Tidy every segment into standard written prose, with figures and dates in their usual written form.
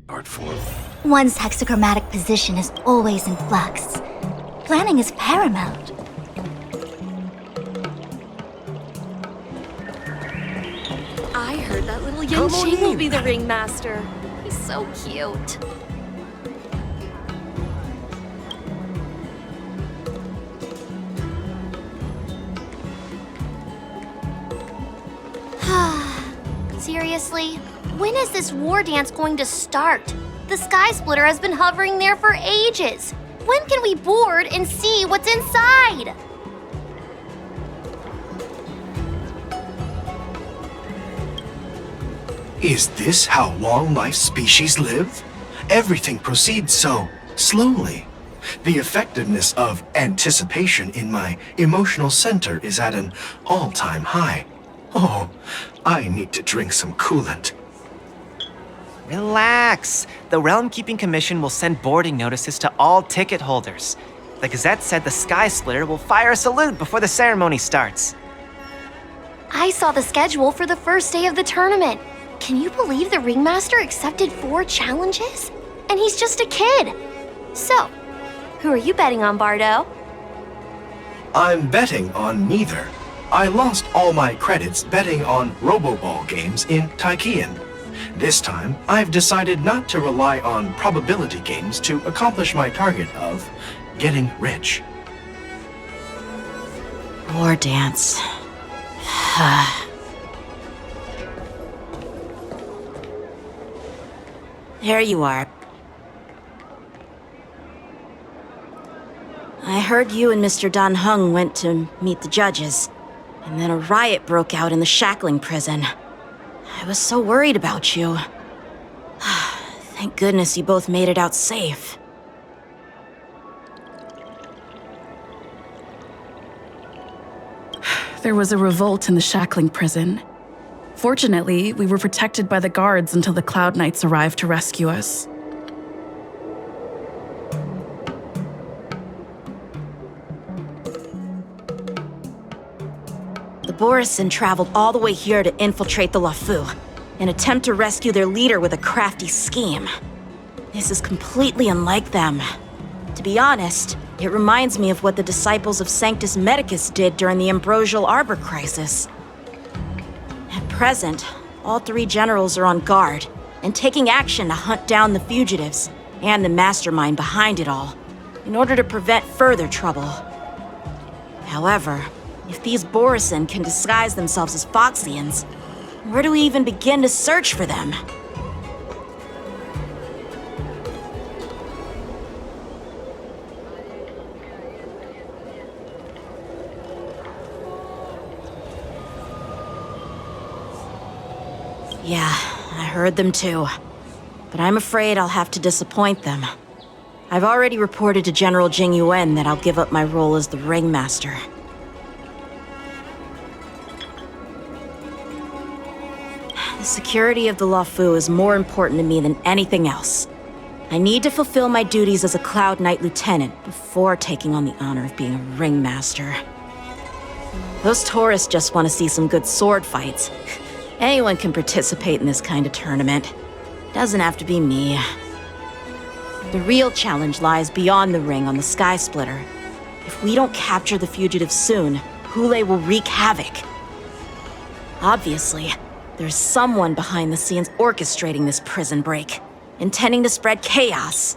Art form. One's hexagrammatic position is always in flux. Planning is paramount. I heard that little Yanqing will be the ringmaster. He's so cute. Seriously? When is this war dance going to start? The Sky Splitter has been hovering there for ages. When can we board and see what's inside? Is this how long-life species live? Everything proceeds so slowly. The effectiveness of anticipation in my emotional center is at an all-time high. Oh, I need to drink some coolant. Relax. The Realm Keeping Commission will send boarding notices to all ticket holders. The Gazette said the Sky Splitter will fire a salute before the ceremony starts. I saw the schedule for the first day of the tournament. Can you believe the ringmaster accepted 4 challenges? And he's just a kid. So, who are you betting on, Bardo? I'm betting on neither. I lost all my credits betting on Roboball games in Taikian. This time, I've decided not to rely on probability games to accomplish my target of getting rich. War dance. There you are. I heard you and Mr. Dan Heng went to meet the judges, and then a riot broke out in the shackling prison. I was so worried about you. Thank goodness you both made it out safe. There was a revolt in the shackling prison. Fortunately, we were protected by the guards until the Cloud Knights arrived to rescue us. The Borisin traveled all the way here to infiltrate the Lafu, and attempt to rescue their leader with a crafty scheme. This is completely unlike them. To be honest, it reminds me of what the disciples of Sanctus Medicus did during the Ambrosial Arbor crisis. At present, all 3 generals are on guard and taking action to hunt down the fugitives and the mastermind behind it all, in order to prevent further trouble. However, if these Borisin can disguise themselves as Foxians, where do we even begin to search for them? Yeah, I heard them too. But I'm afraid I'll have to disappoint them. I've already reported to General Jing Yuan that I'll give up my role as the ringmaster. The security of the Lafu is more important to me than anything else. I need to fulfill my duties as a Cloud Knight Lieutenant before taking on the honor of being a ringmaster. Those tourists just want to see some good sword fights. Anyone can participate in this kind of tournament. Doesn't have to be me. The real challenge lies beyond the ring on the Sky Splitter. If we don't capture the fugitives soon, Hule will wreak havoc. Obviously, there's someone behind the scenes orchestrating this prison break, intending to spread chaos.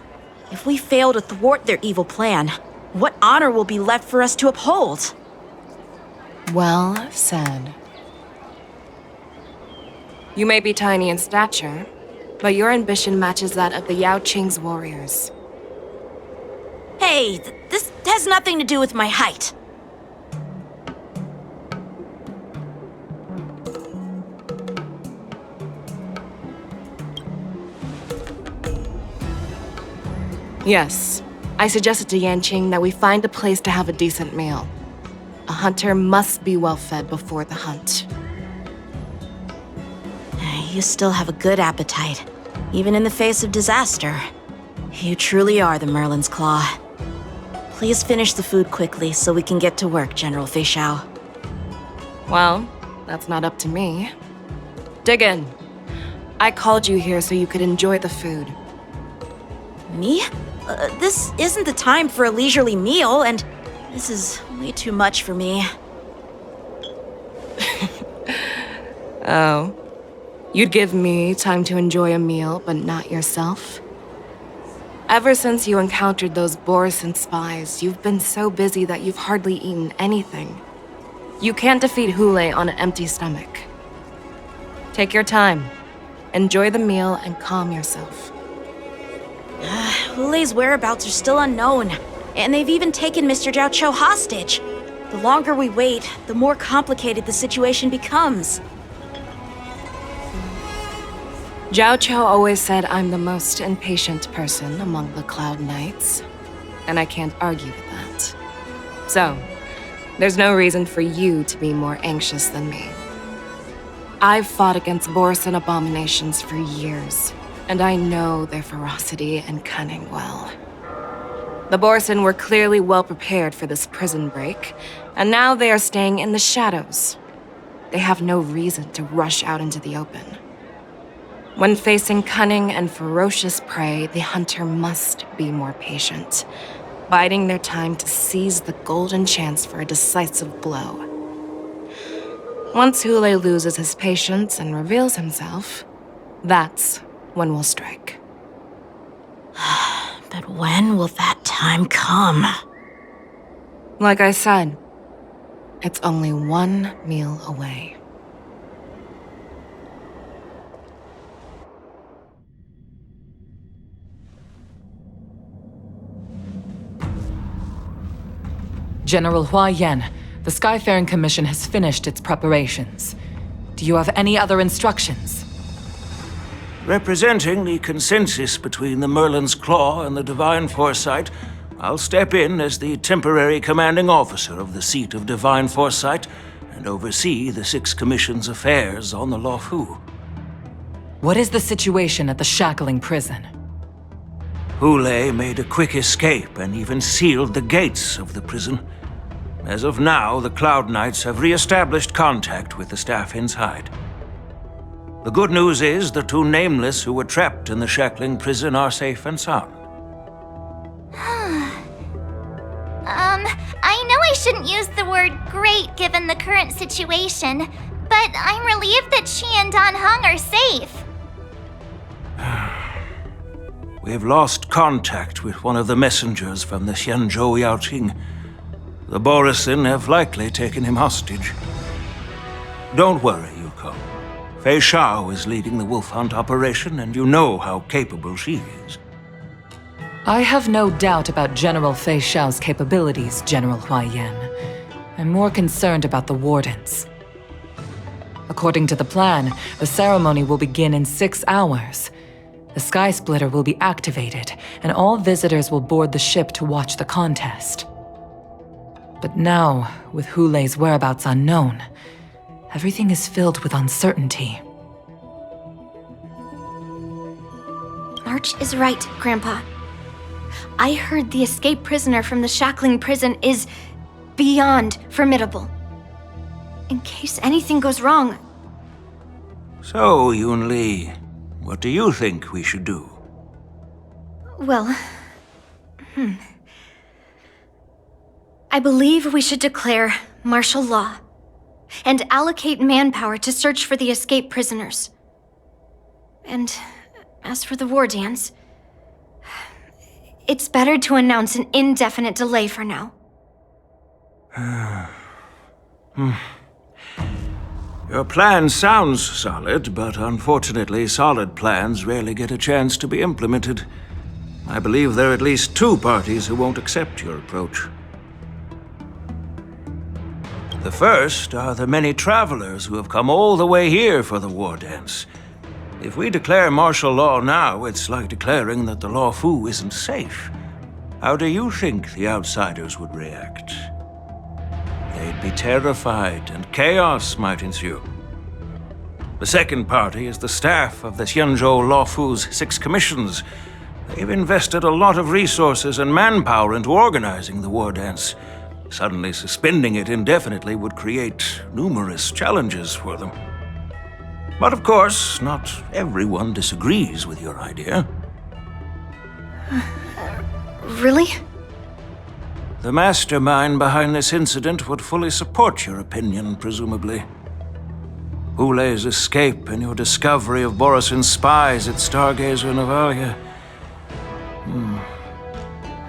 If we fail to thwart their evil plan, what honor will be left for us to uphold? Well said. You may be tiny in stature, but your ambition matches that of the Yao Qing's warriors. Hey, this has nothing to do with my height. Yes, I suggested to Yanqing that we find a place to have a decent meal. A hunter must be well fed before the hunt. You still have a good appetite, even in the face of disaster. You truly are the Merlin's Claw. Please finish the food quickly so we can get to work, General Fei Shao. Well, that's not up to me. Dig in. I called you here so you could enjoy the food. Me? This isn't the time for a leisurely meal, and this is way too much for me. Oh. You'd give me time to enjoy a meal, but not yourself? Ever since you encountered those Borison spies, you've been so busy that you've hardly eaten anything. You can't defeat Hule on an empty stomach. Take your time. Enjoy the meal and calm yourself. Hule's whereabouts are still unknown, and they've even taken Mr. Zhao Cho hostage. The longer we wait, the more complicated the situation becomes. Zhao Cho always said I'm the most impatient person among the Cloud Knights, and I can't argue with that. So, there's no reason for you to be more anxious than me. I've fought against Borison abominations for years, and I know their ferocity and cunning well. The Borison were clearly well prepared for this prison break, and now they are staying in the shadows. They have no reason to rush out into the open. When facing cunning and ferocious prey, the hunter must be more patient, biding their time to seize the golden chance for a decisive blow. Once Hule loses his patience and reveals himself, that's when we'll strike. But when will that time come? Like I said, it's only one meal away. General Hua Yan, the Skyfaring Commission has finished its preparations. Do you have any other instructions? Representing the consensus between the Merlin's Claw and the Divine Foresight, I'll step in as the temporary commanding officer of the seat of Divine Foresight and oversee the Six Commission's affairs on the Luofu. What is the situation at the Shackling prison? Hule made a quick escape and even sealed the gates of the prison. As of now, the Cloud Knights have re-established contact with the staff inside. The good news is the two Nameless who were trapped in the Shackling prison are safe and sound. I know I shouldn't use the word great given the current situation, but I'm relieved that she and Dan Heng are safe. We've lost contact with one of the messengers from the Xianzhou Yaoqing. The Borison have likely taken him hostage. Don't worry, Yuko. Fei Shao is leading the wolf hunt operation, and you know how capable she is. I have no doubt about General Fei Shao's capabilities, General Hua Yan. I'm more concerned about the Wardens. According to the plan, the ceremony will begin in 6 hours. The Sky Splitter will be activated, and all visitors will board the ship to watch the contest. But now, with Hule's whereabouts unknown, everything is filled with uncertainty. March is right, Grandpa. I heard the escaped prisoner from the Shackling prison is beyond formidable. In case anything goes wrong. So, Yun Li, what do you think we should do? Well, I believe we should declare martial law and allocate manpower to search for the escaped prisoners. And as for the war dance, it's better to announce an indefinite delay for now. Your plan sounds solid, but unfortunately, solid plans rarely get a chance to be implemented. I believe there are at least 2 parties who won't accept your approach. The first are the many travelers who have come all the way here for the war dance. If we declare martial law now, it's like declaring that the Luofu isn't safe. How do you think the outsiders would react? They'd be terrified, and chaos might ensue. The second party is the staff of the Xianzhou Luofu's 6 commissions. They've invested a lot of resources and manpower into organizing the war dance. Suddenly suspending it indefinitely would create numerous challenges for them. But of course, not everyone disagrees with your idea. Really? The mastermind behind this incident would fully support your opinion, presumably. Hule's escape and your discovery of Borisin's spies at Stargazer Navalia.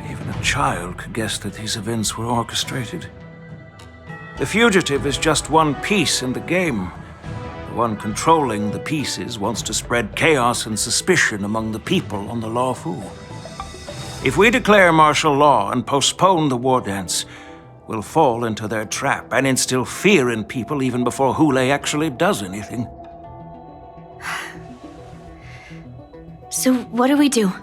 Even a child could guess that these events were orchestrated. The fugitive is just one piece in the game. The one controlling the pieces wants to spread chaos and suspicion among the people on the Luofu. If we declare martial law and postpone the war dance, we'll fall into their trap and instill fear in people even before Hule actually does anything. So what do we do?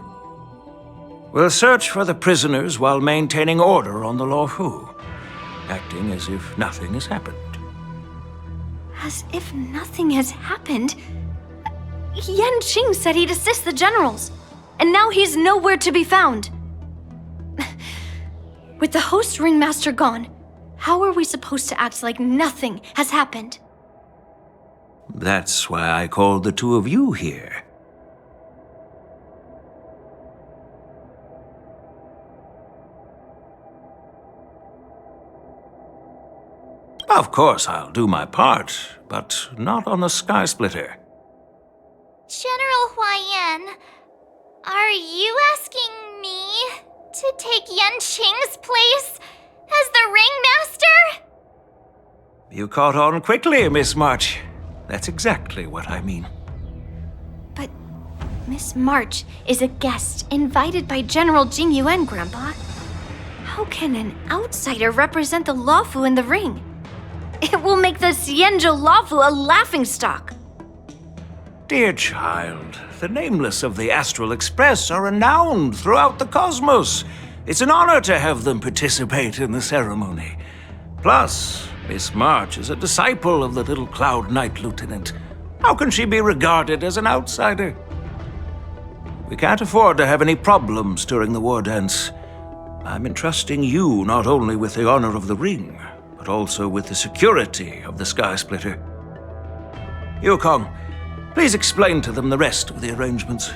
We'll search for the prisoners while maintaining order on the Luofu, acting as if nothing has happened. As if nothing has happened? Yanqing said he'd assist the generals, and now he's nowhere to be found. With the host ringmaster gone, how are we supposed to act like nothing has happened? That's why I called the two of you here. Of course, I'll do my part, but not on the Sky Splitter. General Huaiyan, are you asking me to take Yanqing's place as the ringmaster? You caught on quickly, Miss March. That's exactly what I mean. But Miss March is a guest invited by General Jing Yuan, Grandpa. How can an outsider represent the Luofu in the ring? It will make the Xianzhou Luofu a laughingstock. Dear child, the nameless of the Astral Express are renowned throughout the cosmos. It's an honor to have them participate in the ceremony. Plus, Miss March is a disciple of the little Cloud Knight Lieutenant. How can she be regarded as an outsider? We can't afford to have any problems during the war dance. I'm entrusting you not only with the honor of the ring, but also with the security of the Sky Splitter. Yukong, please explain to them the rest of the arrangements.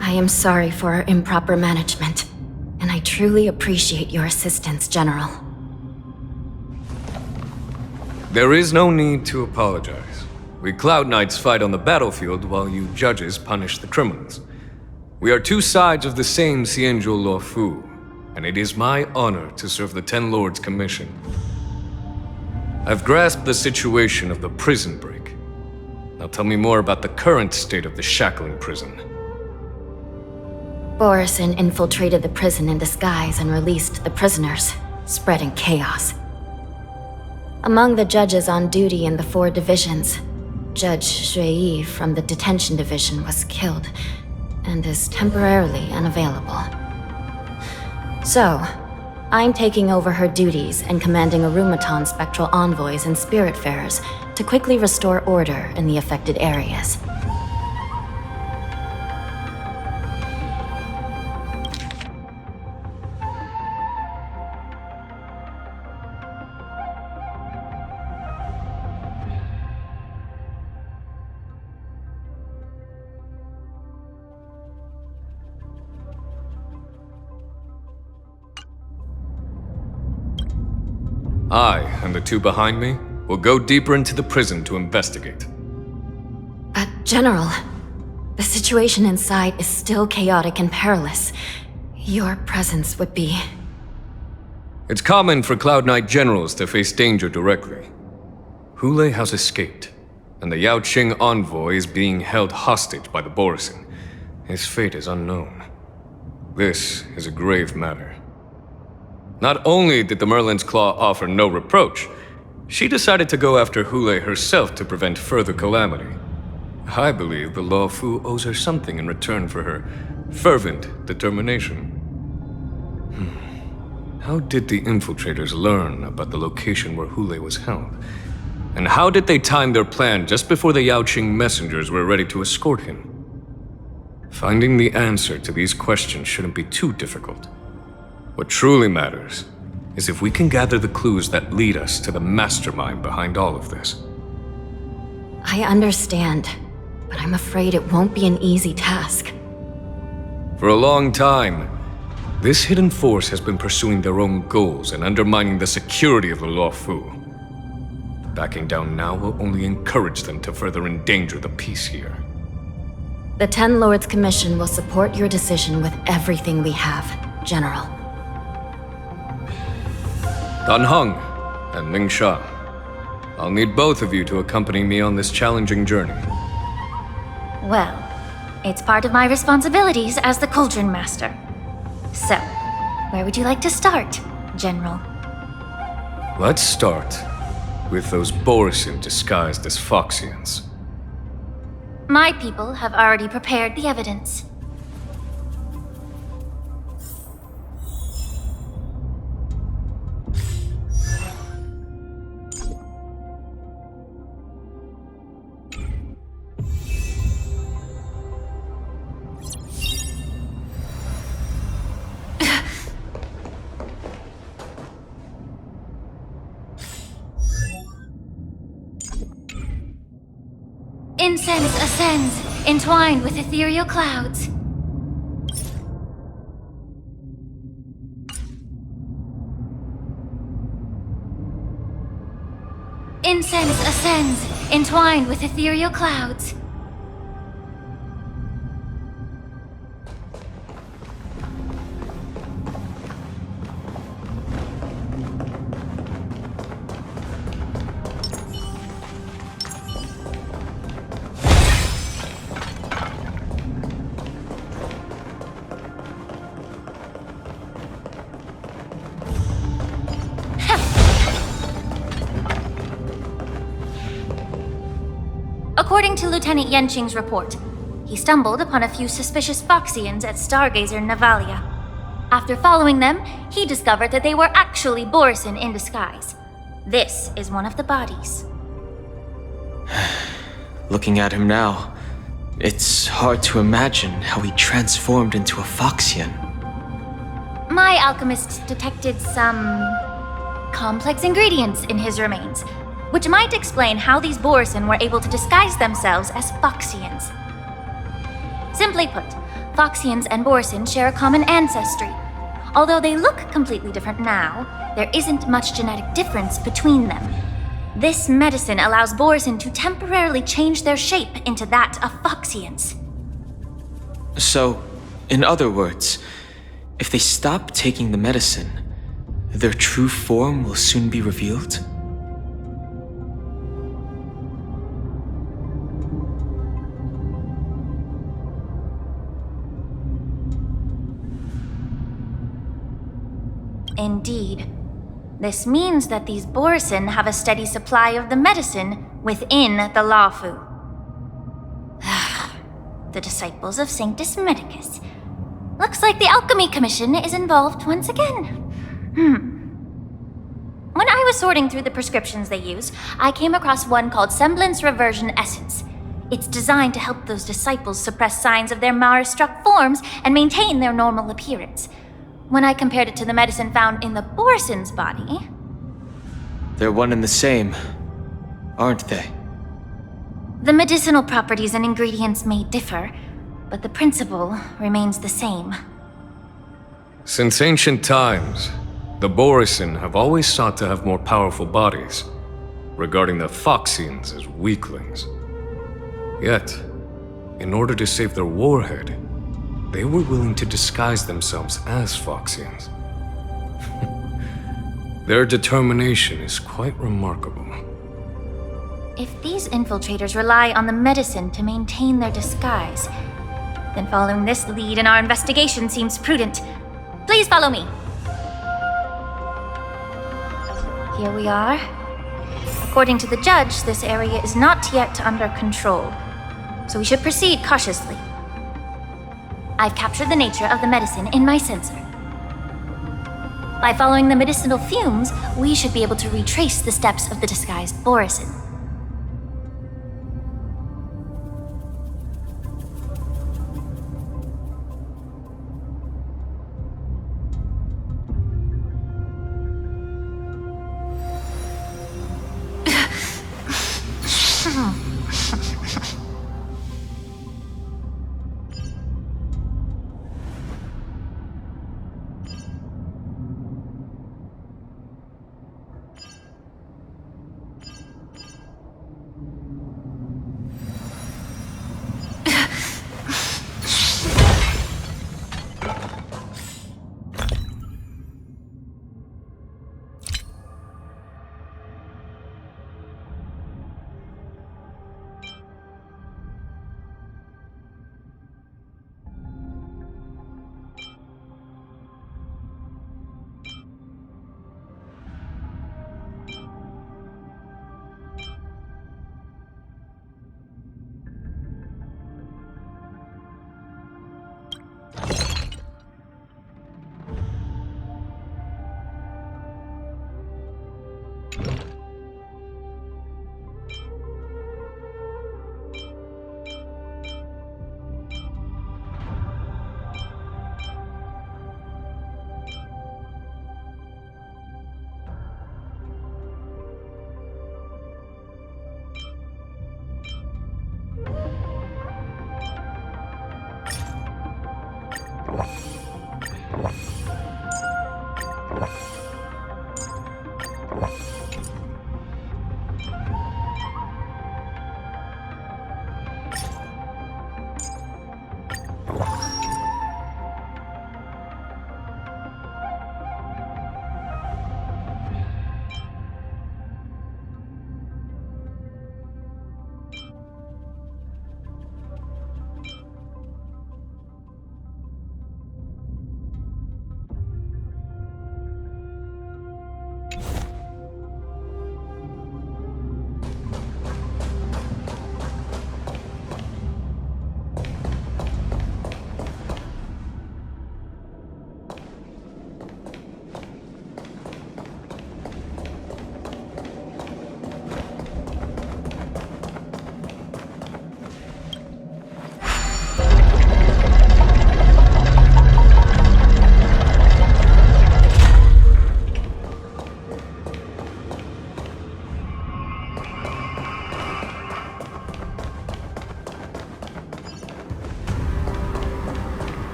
I am sorry for our improper management, and I truly appreciate your assistance, General. There is no need to apologize. We Cloud Knights fight on the battlefield while you judges punish the criminals. We are two sides of the same Xianzhou Luofu, and it is my honor to serve the Ten Lords' commission. I've grasped the situation of the prison break. Now tell me more about the current state of the shackling prison. Borisin infiltrated the prison in disguise and released the prisoners, spreading chaos. Among the judges on duty in the 4 divisions, Judge Shui from the detention division was killed and is temporarily unavailable. So, I'm taking over her duties and commanding Arumaton spectral envoys and spiritfarers to quickly restore order in the affected areas. I and the two behind me will go deeper into the prison to investigate. But, General, the situation inside is still chaotic and perilous. Your presence would be... It's common for Cloud Knight generals to face danger directly. Hule has escaped, and the Yaoqing envoy is being held hostage by the Borisin. His fate is unknown. This is a grave matter. Not only did the Merlin's Claw offer no reproach, she decided to go after Hule herself to prevent further calamity. I believe the Law Fu owes her something in return for her fervent determination. How did the infiltrators learn about the location where Hule was held? And how did they time their plan just before the Yaoqing messengers were ready to escort him? Finding the answer to these questions shouldn't be too difficult. What truly matters is if we can gather the clues that lead us to the mastermind behind all of this. I understand, but I'm afraid it won't be an easy task. For a long time, this hidden force has been pursuing their own goals and undermining the security of the Law Fu. Backing down now will only encourage them to further endanger the peace here. The Ten Lords Commission will support your decision with everything we have, General. Dan Heng and Ling Sha, I'll need both of you to accompany me on this challenging journey. Well, it's part of my responsibilities as the Cauldron Master. So, where would you like to start, General? Let's start with those Borisin disguised as Foxians. My people have already prepared the evidence. Incense ascends, entwined with ethereal clouds. Incense ascends, entwined with ethereal clouds. According to Lieutenant Yenqing's report, he stumbled upon a few suspicious Foxians at Stargazer Navalia. After following them, he discovered that they were actually Borisin in disguise. This is one of the bodies. Looking at him now, it's hard to imagine how he transformed into a Foxian. My alchemists detected some complex ingredients in his remains, which might explain how these Borisin were able to disguise themselves as Foxians. Simply put, Foxians and Borisin share a common ancestry. Although they look completely different now, there isn't much genetic difference between them. This medicine allows Borisin to temporarily change their shape into that of Foxians. So, in other words, if they stop taking the medicine, their true form will soon be revealed? Indeed. This means that these Borisin have a steady supply of the medicine within the Law Fu. The disciples of Sanctus Medicus. Looks like the Alchemy Commission is involved once again. When I was sorting through the prescriptions they use, I came across one called Semblance Reversion Essence. It's designed to help those disciples suppress signs of their Mara-struck forms and maintain their normal appearance. When I compared it to the medicine found in the Borisin's body... They're one and the same, aren't they? The medicinal properties and ingredients may differ, but the principle remains the same. Since ancient times, the Borisin have always sought to have more powerful bodies, regarding the Foxians as weaklings. Yet, in order to save their warhead, they were willing to disguise themselves as Foxians. Their determination is quite remarkable. If these infiltrators rely on the medicine to maintain their disguise, then following this lead in our investigation seems prudent. Please follow me. Here we are. According to the judge, this area is not yet under control. so we should proceed cautiously. I've captured the nature of the medicine in my sensor. By following the medicinal fumes, we should be able to retrace the steps of the disguised Borisin.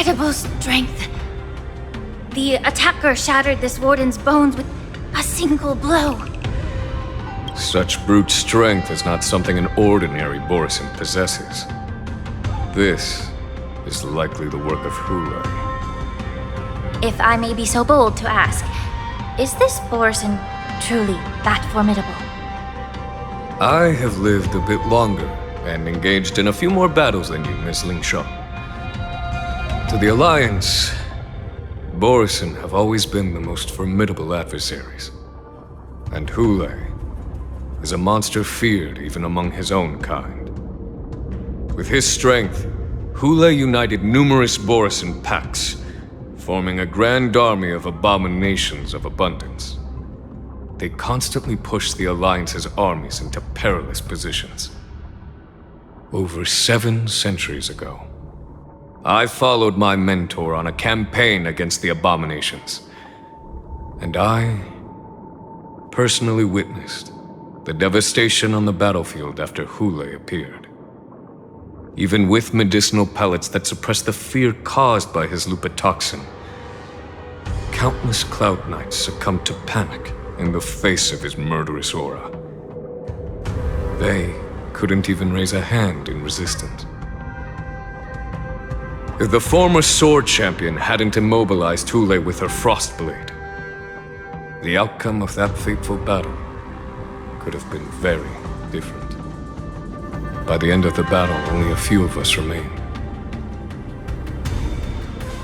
Incredible strength. The attacker shattered this warden's bones with a single blow. Such brute strength is not something an ordinary Borisin possesses. This is likely the work of Hule. If I may be so bold to ask, is this Borisin truly that formidable? I have lived a bit longer and engaged in a few more battles than you, Miss Lingshaw. To the Alliance, Borisin have always been the most formidable adversaries. And Hule is a monster feared even among his own kind. With his strength, Hule united numerous Borisin packs, forming a grand army of abominations of abundance. They constantly push the Alliance's armies into perilous positions. Over 7 centuries ago, I followed my mentor on a campaign against the abominations. And I personally witnessed the devastation on the battlefield after Hule appeared. Even with medicinal pellets that suppressed the fear caused by his lupitoxin, countless Cloud Knights succumbed to panic in the face of his murderous aura. They couldn't even raise a hand in resistance. If the former sword champion hadn't immobilized Hule with her Frostblade, the outcome of that fateful battle could have been very different. By the end of the battle, only a few of us remained.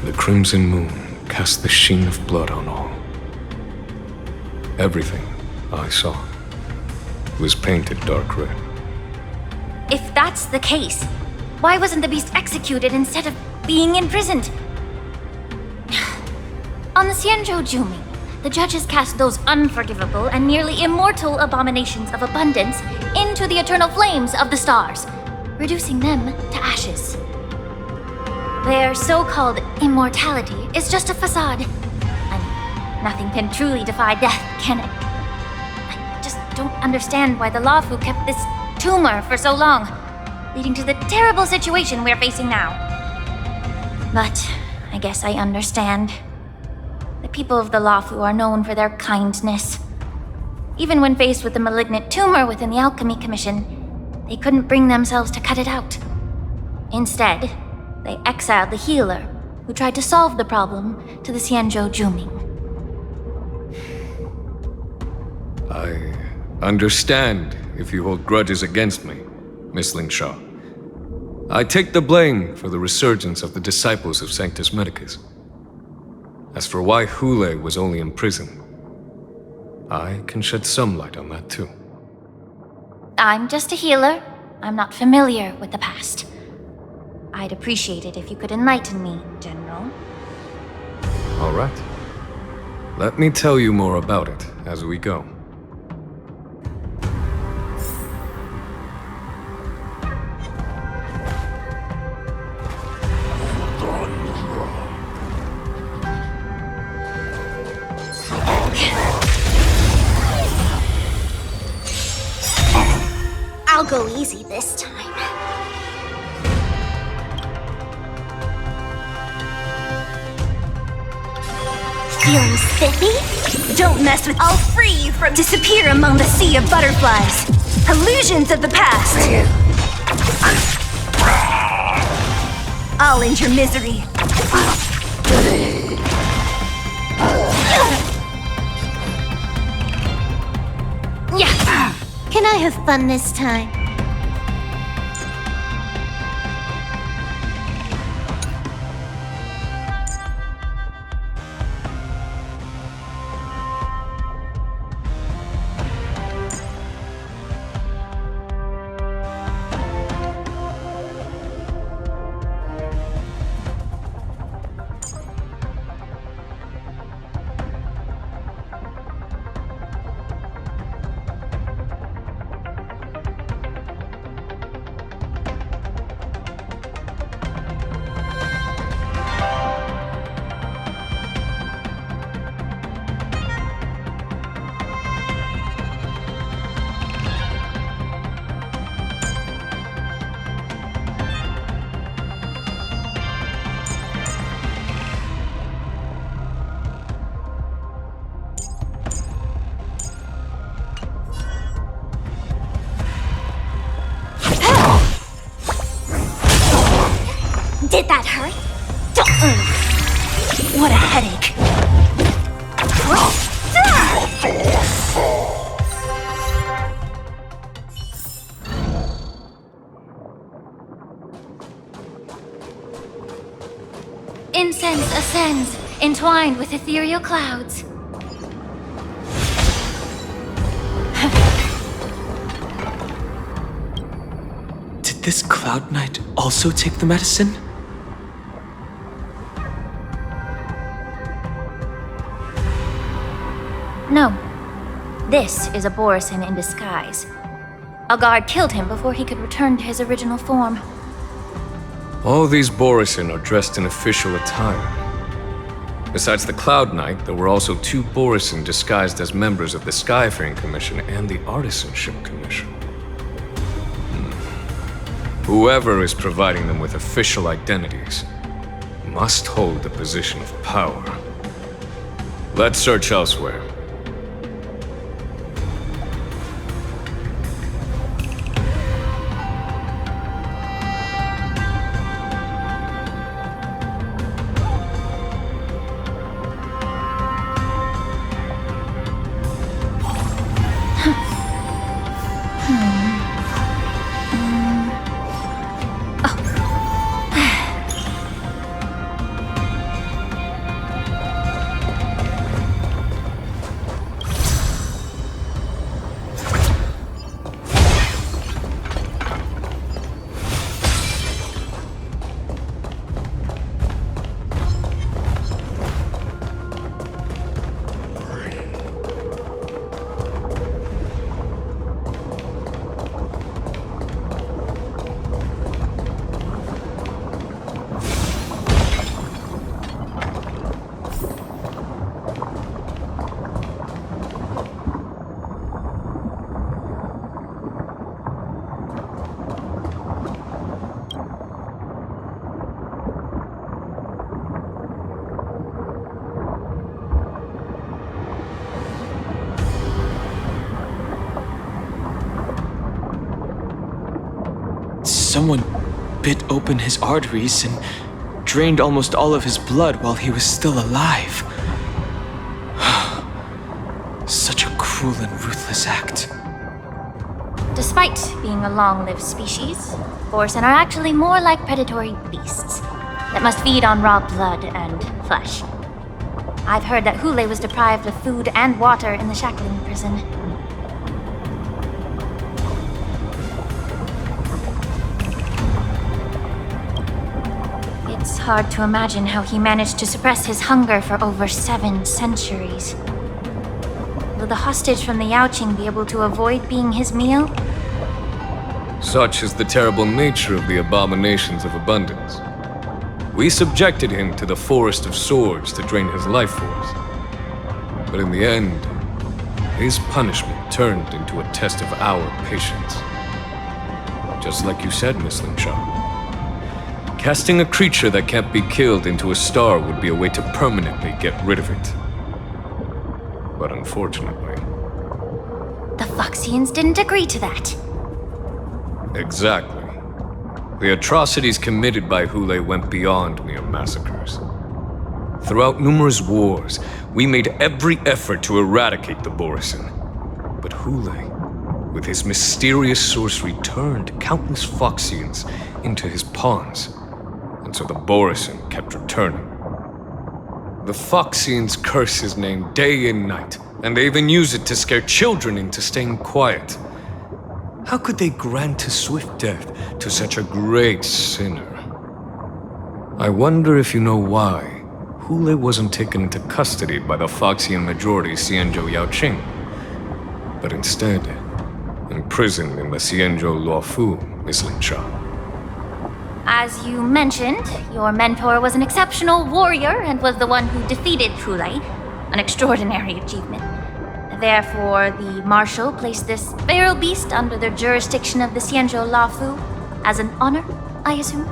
The crimson moon cast the sheen of blood on all. Everything I saw was painted dark red. If that's the case, why wasn't the beast executed instead of being imprisoned? On the Xianzhou Jumi, the judges cast those unforgivable and nearly immortal abominations of abundance into the eternal flames of the stars, reducing them to ashes. Their so-called immortality is just a facade. I mean, nothing can truly defy death, can it? I just don't understand why the Luofu kept this tumor for so long, leading to the terrible situation we're facing now. But I guess I understand. The people of the Luofu are known for their kindness. Even when faced with the malignant tumor within the Alchemy Commission, they couldn't bring themselves to cut it out. Instead, they exiled the healer, who tried to solve the problem, to the Xianzhou Jumi. I understand if you hold grudges against me, Miss Lingshaw. I take the blame for the resurgence of the disciples of Sanctus Medicus. As for why Hule was only in prison, I can shed some light on that too. I'm just a healer. I'm not familiar with the past. I'd appreciate it if you could enlighten me, General. All right. Let me tell you more about it as we go. I'll go easy this time. Feeling spiffy? Don't mess with— I'll free you from— disappear among the sea of butterflies. Illusions of the past. I'll end your misery. Yeah. Can I have fun this time? Did that hurt? What a headache. Incense ascends, entwined with ethereal clouds. Did this Cloud Knight also take the medicine? No. This is a Borisin in disguise. A guard killed him before he could return to his original form. All these Borisin are dressed in official attire. Besides the Cloud Knight, there were also 2 Borisin disguised as members of the Skyfaring Commission and the Artisanship Commission. Whoever is providing them with official identities must hold the position of power. Let's search elsewhere. Someone bit open his arteries and drained almost all of his blood while he was still alive. Such a cruel and ruthless act. Despite being a long-lived species, Borisin are actually more like predatory beasts that must feed on raw blood and flesh. I've heard that Hule was deprived of food and water in the shackling prison. It's hard to imagine how he managed to suppress his hunger for over 7 centuries. Will the hostage from the Yaoqing be able to avoid being his meal? Such is the terrible nature of the abominations of abundance. We subjected him to the Forest of Swords to drain his life force. But in the end, his punishment turned into a test of our patience. Just like you said, Miss Linshaw. Casting a creature that can't be killed into a star would be a way to permanently get rid of it. But unfortunately... The Foxians didn't agree to that. Exactly. The atrocities committed by Hule went beyond mere massacres. Throughout numerous wars, we made every effort to eradicate the Borisin. But Hule, with his mysterious sorcery, turned countless Foxians into his pawns. And so the Borisin kept returning. The Foxians curse his name day and night, and they even use it to scare children into staying quiet. How could they grant a swift death to such a great sinner? I wonder if you know why Hule wasn't taken into custody by the Foxian majority Xianzhou Yaoqing, but instead imprisoned in the Xianzhou Luofu, Miss Linshaw. As you mentioned, your mentor was an exceptional warrior and was the one who defeated Hule, an extraordinary achievement. Therefore, the Marshal placed this feral beast under the jurisdiction of the Xianzhou Luofu as an honor, I assume?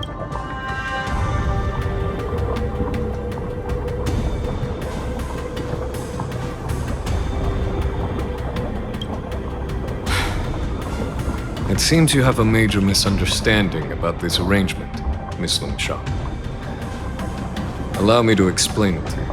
It seems you have a major misunderstanding about this arrangement, Miss Linshaw. Allow me to explain it to you.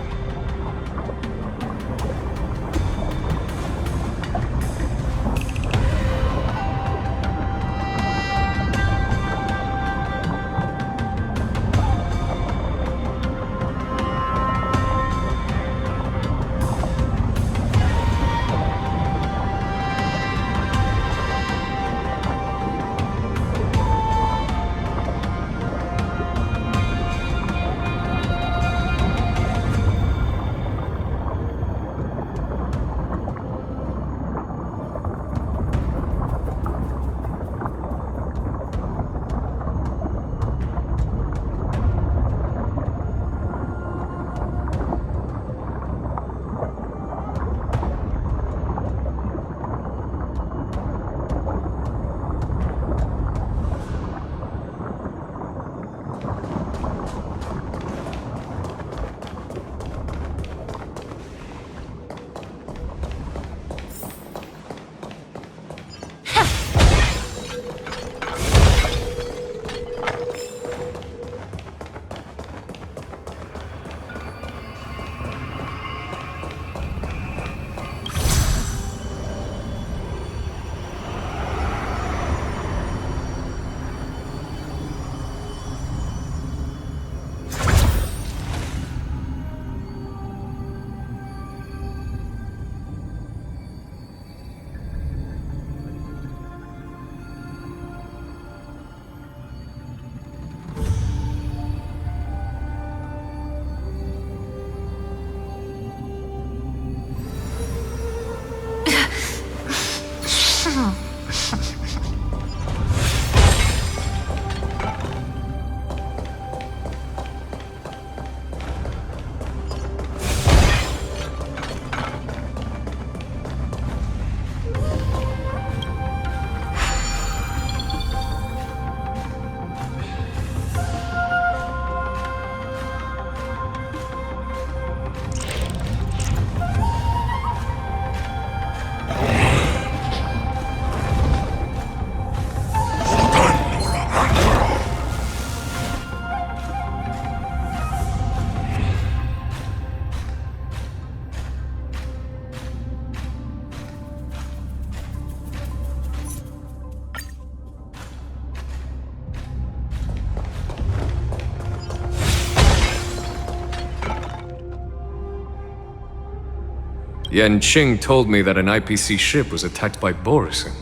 Yan Qing told me that an IPC ship was attacked by Borisin.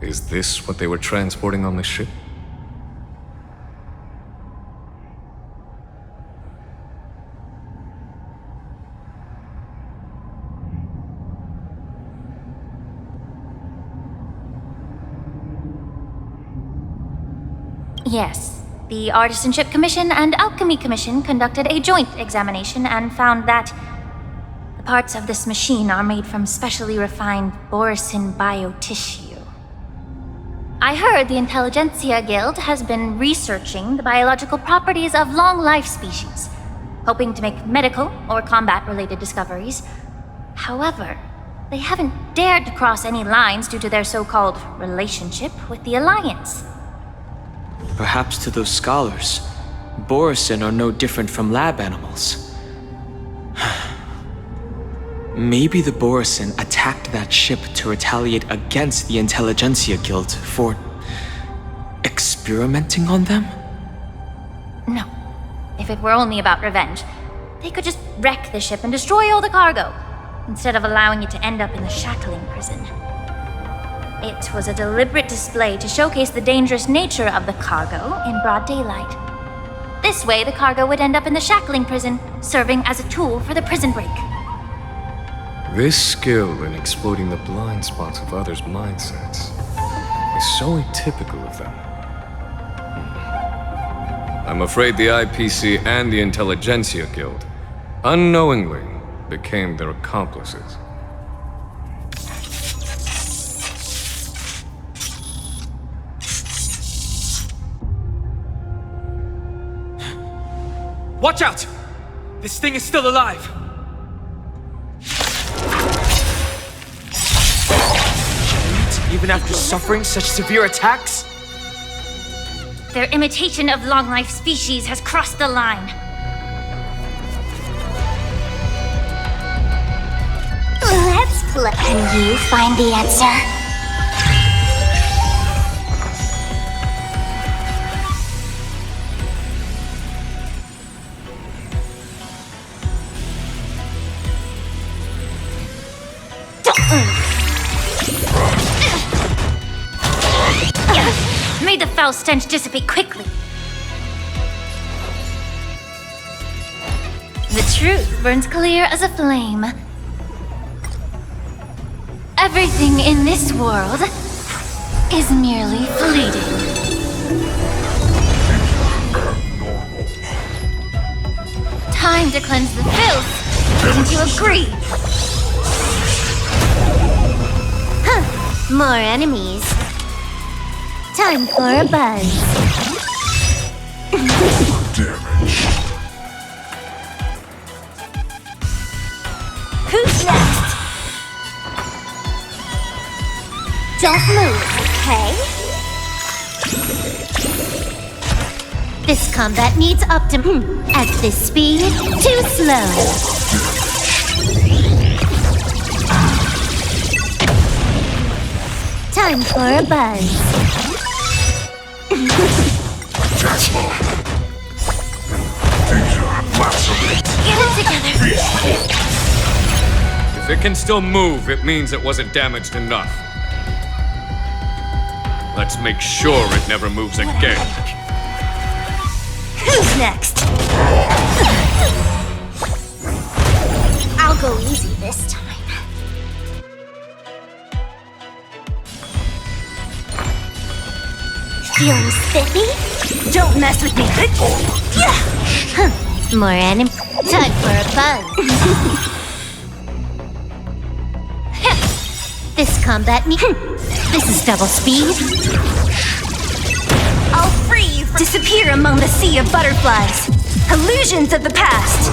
Is this what they were transporting on the ship? Yes. The Artisanship Commission and Alchemy Commission conducted a joint examination and found that the parts of this machine are made from specially refined Borisin biotissue. I heard the Intelligentsia Guild has been researching the biological properties of long-life species, hoping to make medical or combat-related discoveries. However, they haven't dared to cross any lines due to their so-called relationship with the Alliance. Perhaps to those scholars, Borisin are no different from lab animals. Maybe the Borisin attacked that ship to retaliate against the Intelligentsia Guild for experimenting on them? No. If it were only about revenge, they could just wreck the ship and destroy all the cargo, instead of allowing it to end up in the shackling prison. It was a deliberate display to showcase the dangerous nature of the cargo in broad daylight. This way, the cargo would end up in the shackling prison, serving as a tool for the prison break. This skill in exploiting the blind spots of others' mindsets is so atypical of them. I'm afraid the IPC and the Intelligentsia Guild unknowingly became their accomplices. Watch out! This thing is still alive! Even after suffering such severe attacks? Their imitation of long-life species has crossed the line. Let's play. Can you find the answer? May the foul stench dissipate quickly. The truth burns clear as a flame. Everything in this world is merely fleeting. Time to cleanse the filth. Wouldn't you agree? Huh. More enemies. Time for a buzz. Who's next? Don't move, okay? This combat needs optimum. At this speed, too slow. Time for a buzz. Get it together. If it can still move, it means it wasn't damaged enough. Let's make sure it never moves again. Who's next? I'll go easy this time. Feeling spiffy? Don't mess with me. More enemy. Time for a buzz. This combat me. This is double speed. I'll free you from disappear among the sea of butterflies. Illusions of the past.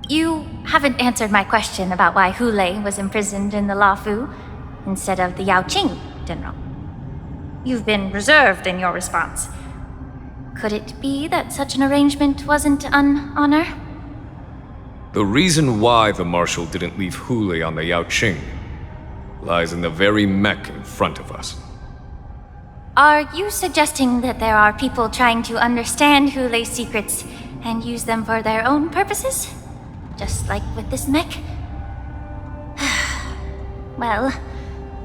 You haven't answered my question about why Hule was imprisoned in the Lafu instead of the Yao Qing, General. You've been reserved in your response. Could it be that such an arrangement wasn't an honor? The reason why the Marshal didn't leave Hule on the Yao Qing lies in the very mech in front of us. Are you suggesting that there are people trying to understand Hule's secrets and use them for their own purposes? Just like with this mech? Well,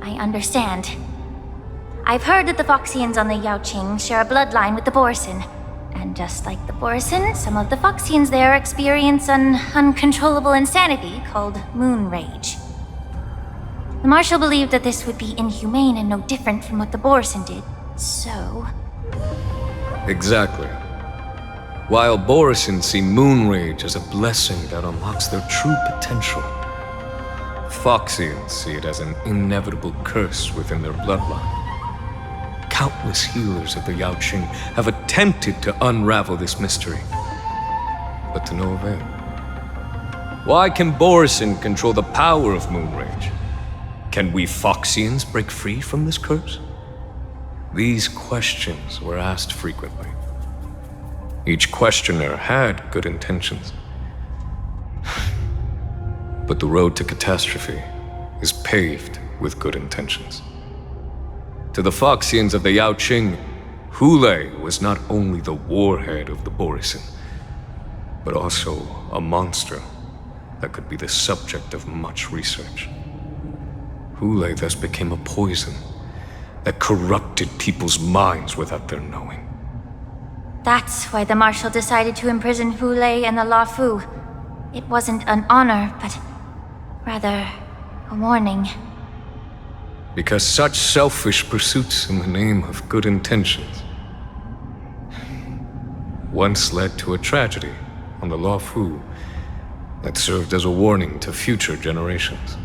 I understand. I've heard that the Foxians on the Yaoqing share a bloodline with the Borisin. And just like the Borisin, some of the Foxians there experience an uncontrollable insanity called moon rage. The Marshal believed that this would be inhumane and no different from what the Borisin did, so... Exactly. While Borisin see moon rage as a blessing that unlocks their true potential, Foxians see it as an inevitable curse within their bloodline. Countless healers of the Yaoqing have attempted to unravel this mystery, but to no avail. Why can Borisin control the power of moon rage? Can we Foxians break free from this curse? These questions were asked frequently. Each questioner had good intentions. But the road to catastrophe is paved with good intentions. To the Foxians of the Yaoqing, Hule was not only the warhead of the Borisin, but also a monster that could be the subject of much research. Hule thus became a poison that corrupted people's minds without their knowing. That's why the Marshal decided to imprison Hule and the Luofu. It wasn't an honor, but rather a warning. Because such selfish pursuits in the name of good intentions once led to a tragedy on the Luofu that served as a warning to future generations.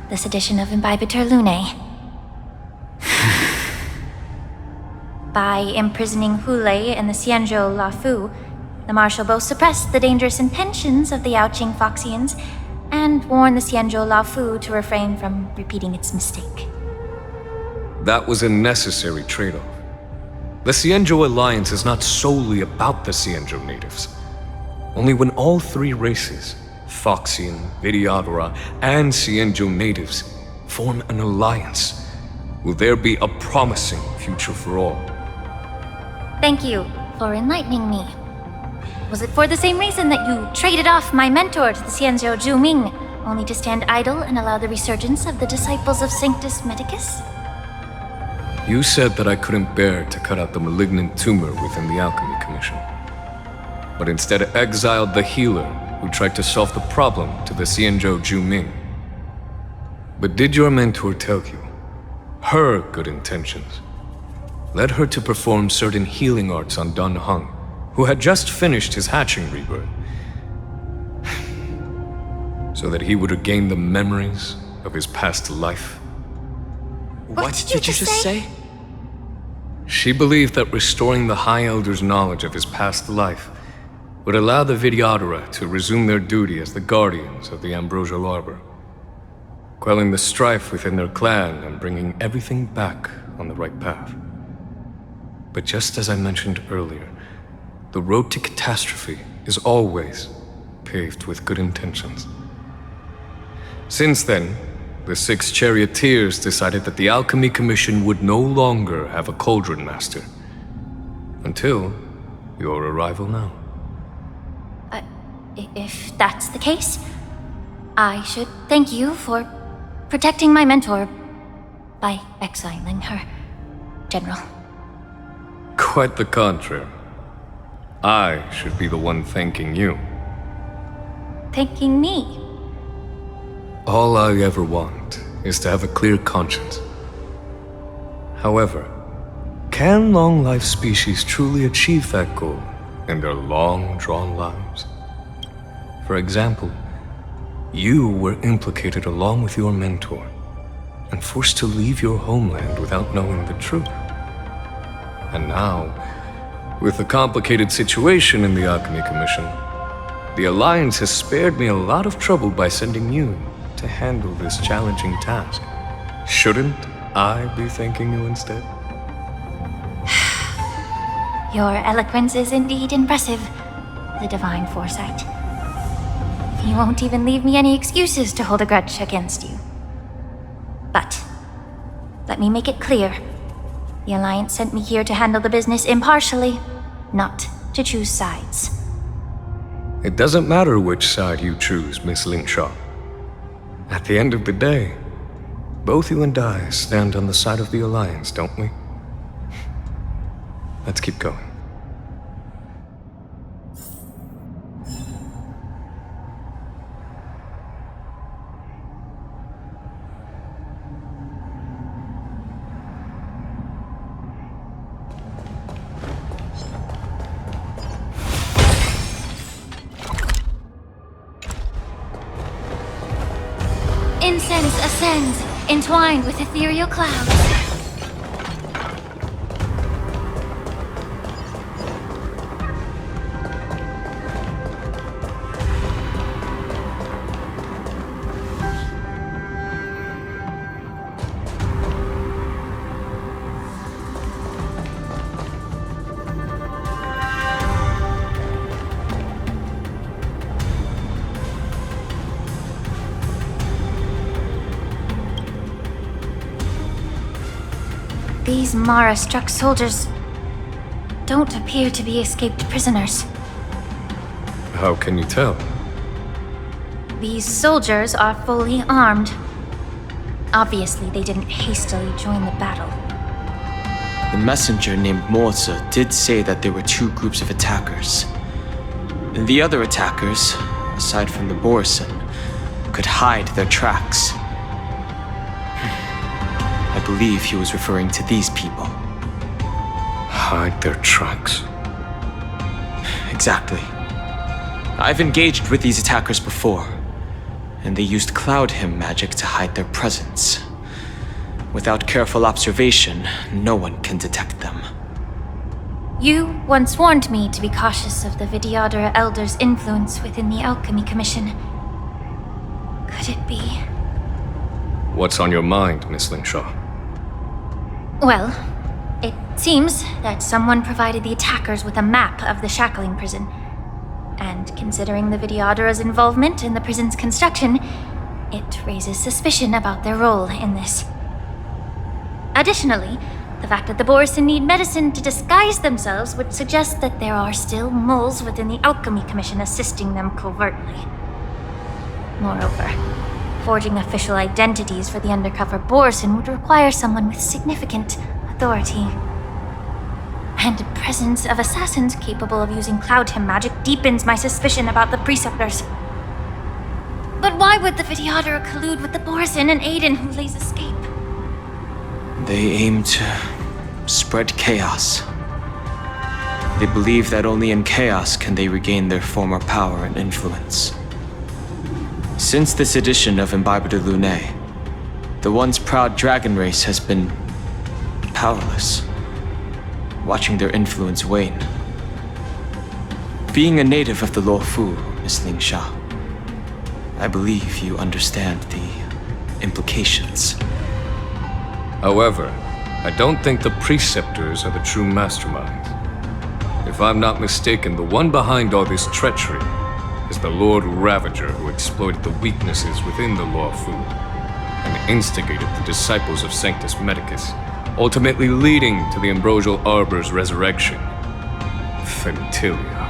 This edition of Imbibitor Lunae. By imprisoning Hule and the Xianzhou Luofu, the Marshal both suppressed the dangerous intentions of the Yaoqing Foxians and warned the Xianzhou Luofu to refrain from repeating its mistake. That was a necessary trade-off. The Xianzhou alliance is not solely about the Xianzhou natives. Only when all three races, Foxian, Vidyadhara, and Xianzhou natives, form an alliance, will there be a promising future for all. Thank you for enlightening me. Was it for the same reason that you traded off my mentor to the Xianzhou Zhuming, only to stand idle and allow the resurgence of the disciples of Sanctus Medicus? You said that I couldn't bear to cut out the malignant tumor within the Alchemy Commission, but instead exiled the healer who tried to solve the problem to the Xianzhou Zhuming. But did your mentor tell you her good intentions led her to perform certain healing arts on Dun Hung, who had just finished his hatching rebirth, so that he would regain the memories of his past life? What did you just say? She believed that restoring the High Elder's knowledge of his past life would allow the Vidyadhara to resume their duty as the guardians of the Ambrosial Arbor, quelling the strife within their clan and bringing everything back on the right path. But just as I mentioned earlier, the road to catastrophe is always paved with good intentions. Since then, the 6 charioteers decided that the Alchemy Commission would no longer have a cauldron master. Until your arrival now. If that's the case, I should thank you for protecting my mentor by exiling her, General. Quite the contrary. I should be the one thanking you. Thanking me? All I ever want is to have a clear conscience. However, can long-life species truly achieve that goal in their long-drawn lives? For example, you were implicated along with your mentor and forced to leave your homeland without knowing the truth. And now, with the complicated situation in the Alchemy Commission, the Alliance has spared me a lot of trouble by sending you to handle this challenging task. Shouldn't I be thanking you instead? Your eloquence is indeed impressive, the divine foresight. You won't even leave me any excuses to hold a grudge against you. But let me make it clear. The Alliance sent me here to handle the business impartially, not to choose sides. It doesn't matter which side you choose, Miss Lingshaw. At the end of the day, both you and I stand on the side of the Alliance, don't we? Let's keep going. Incense ascends, entwined with ethereal clouds. These Mara-struck soldiers don't appear to be escaped prisoners. How can you tell? These soldiers are fully armed. Obviously, they didn't hastily join the battle. The messenger named Morza did say that there were two groups of attackers. The other attackers, aside from the Borison, could hide their tracks. I believe he was referring to these people. Hide their tracks? Exactly. I've engaged with these attackers before, and they used Cloud Hymn magic to hide their presence. Without careful observation, no one can detect them. You once warned me to be cautious of the Vidyadhara Elder's influence within the Alchemy Commission. Could it be? What's on your mind, Miss Lingshaw? Well, it seems that someone provided the attackers with a map of the shackling prison. And considering the Vidyadhara's involvement in the prison's construction, it raises suspicion about their role in this. Additionally, the fact that the Borison need medicine to disguise themselves would suggest that there are still moles within the Alchemy Commission assisting them covertly. Moreover, forging official identities for the undercover Borison would require someone with significant authority. And the presence of assassins capable of using Cloud Hymn magic deepens my suspicion about the Preceptors. But why would the Vidyadhara collude with the Borison and aid in Hulei's escape? They aim to spread chaos. They believe that only in chaos can they regain their former power and influence. Since this edition of Imbibe de Lune, the once proud dragon race has been powerless, watching their influence wane. Being a native of the Luofu, Miss Lingshaw, I believe you understand the implications. However, I don't think the Preceptors are the true masterminds. If I'm not mistaken, the one behind all this treachery is the Lord Ravager who exploited the weaknesses within the Luofu and instigated the disciples of Sanctus Medicus, ultimately leading to the Ambrosial Arbor's resurrection. Fentilia.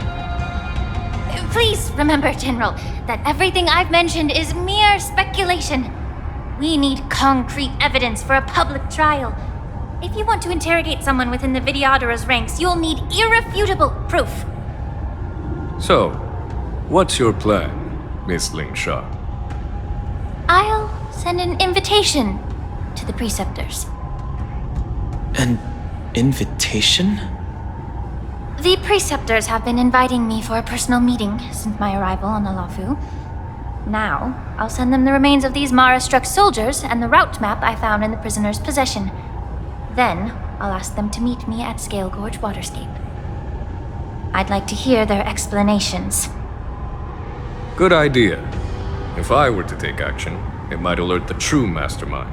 Please remember, General, that everything I've mentioned is mere speculation. We need concrete evidence for a public trial. If you want to interrogate someone within the Vidyadhara's ranks, you'll need irrefutable proof. So, what's your plan, Miss Lingshaw? I'll send an invitation to the Preceptors. An invitation? The Preceptors have been inviting me for a personal meeting since my arrival on the Luofu. Now, I'll send them the remains of these Mara-struck soldiers and the route map I found in the prisoner's possession. Then, I'll ask them to meet me at Scale Gorge Waterscape. I'd like to hear their explanations. Good idea. If I were to take action, it might alert the true mastermind.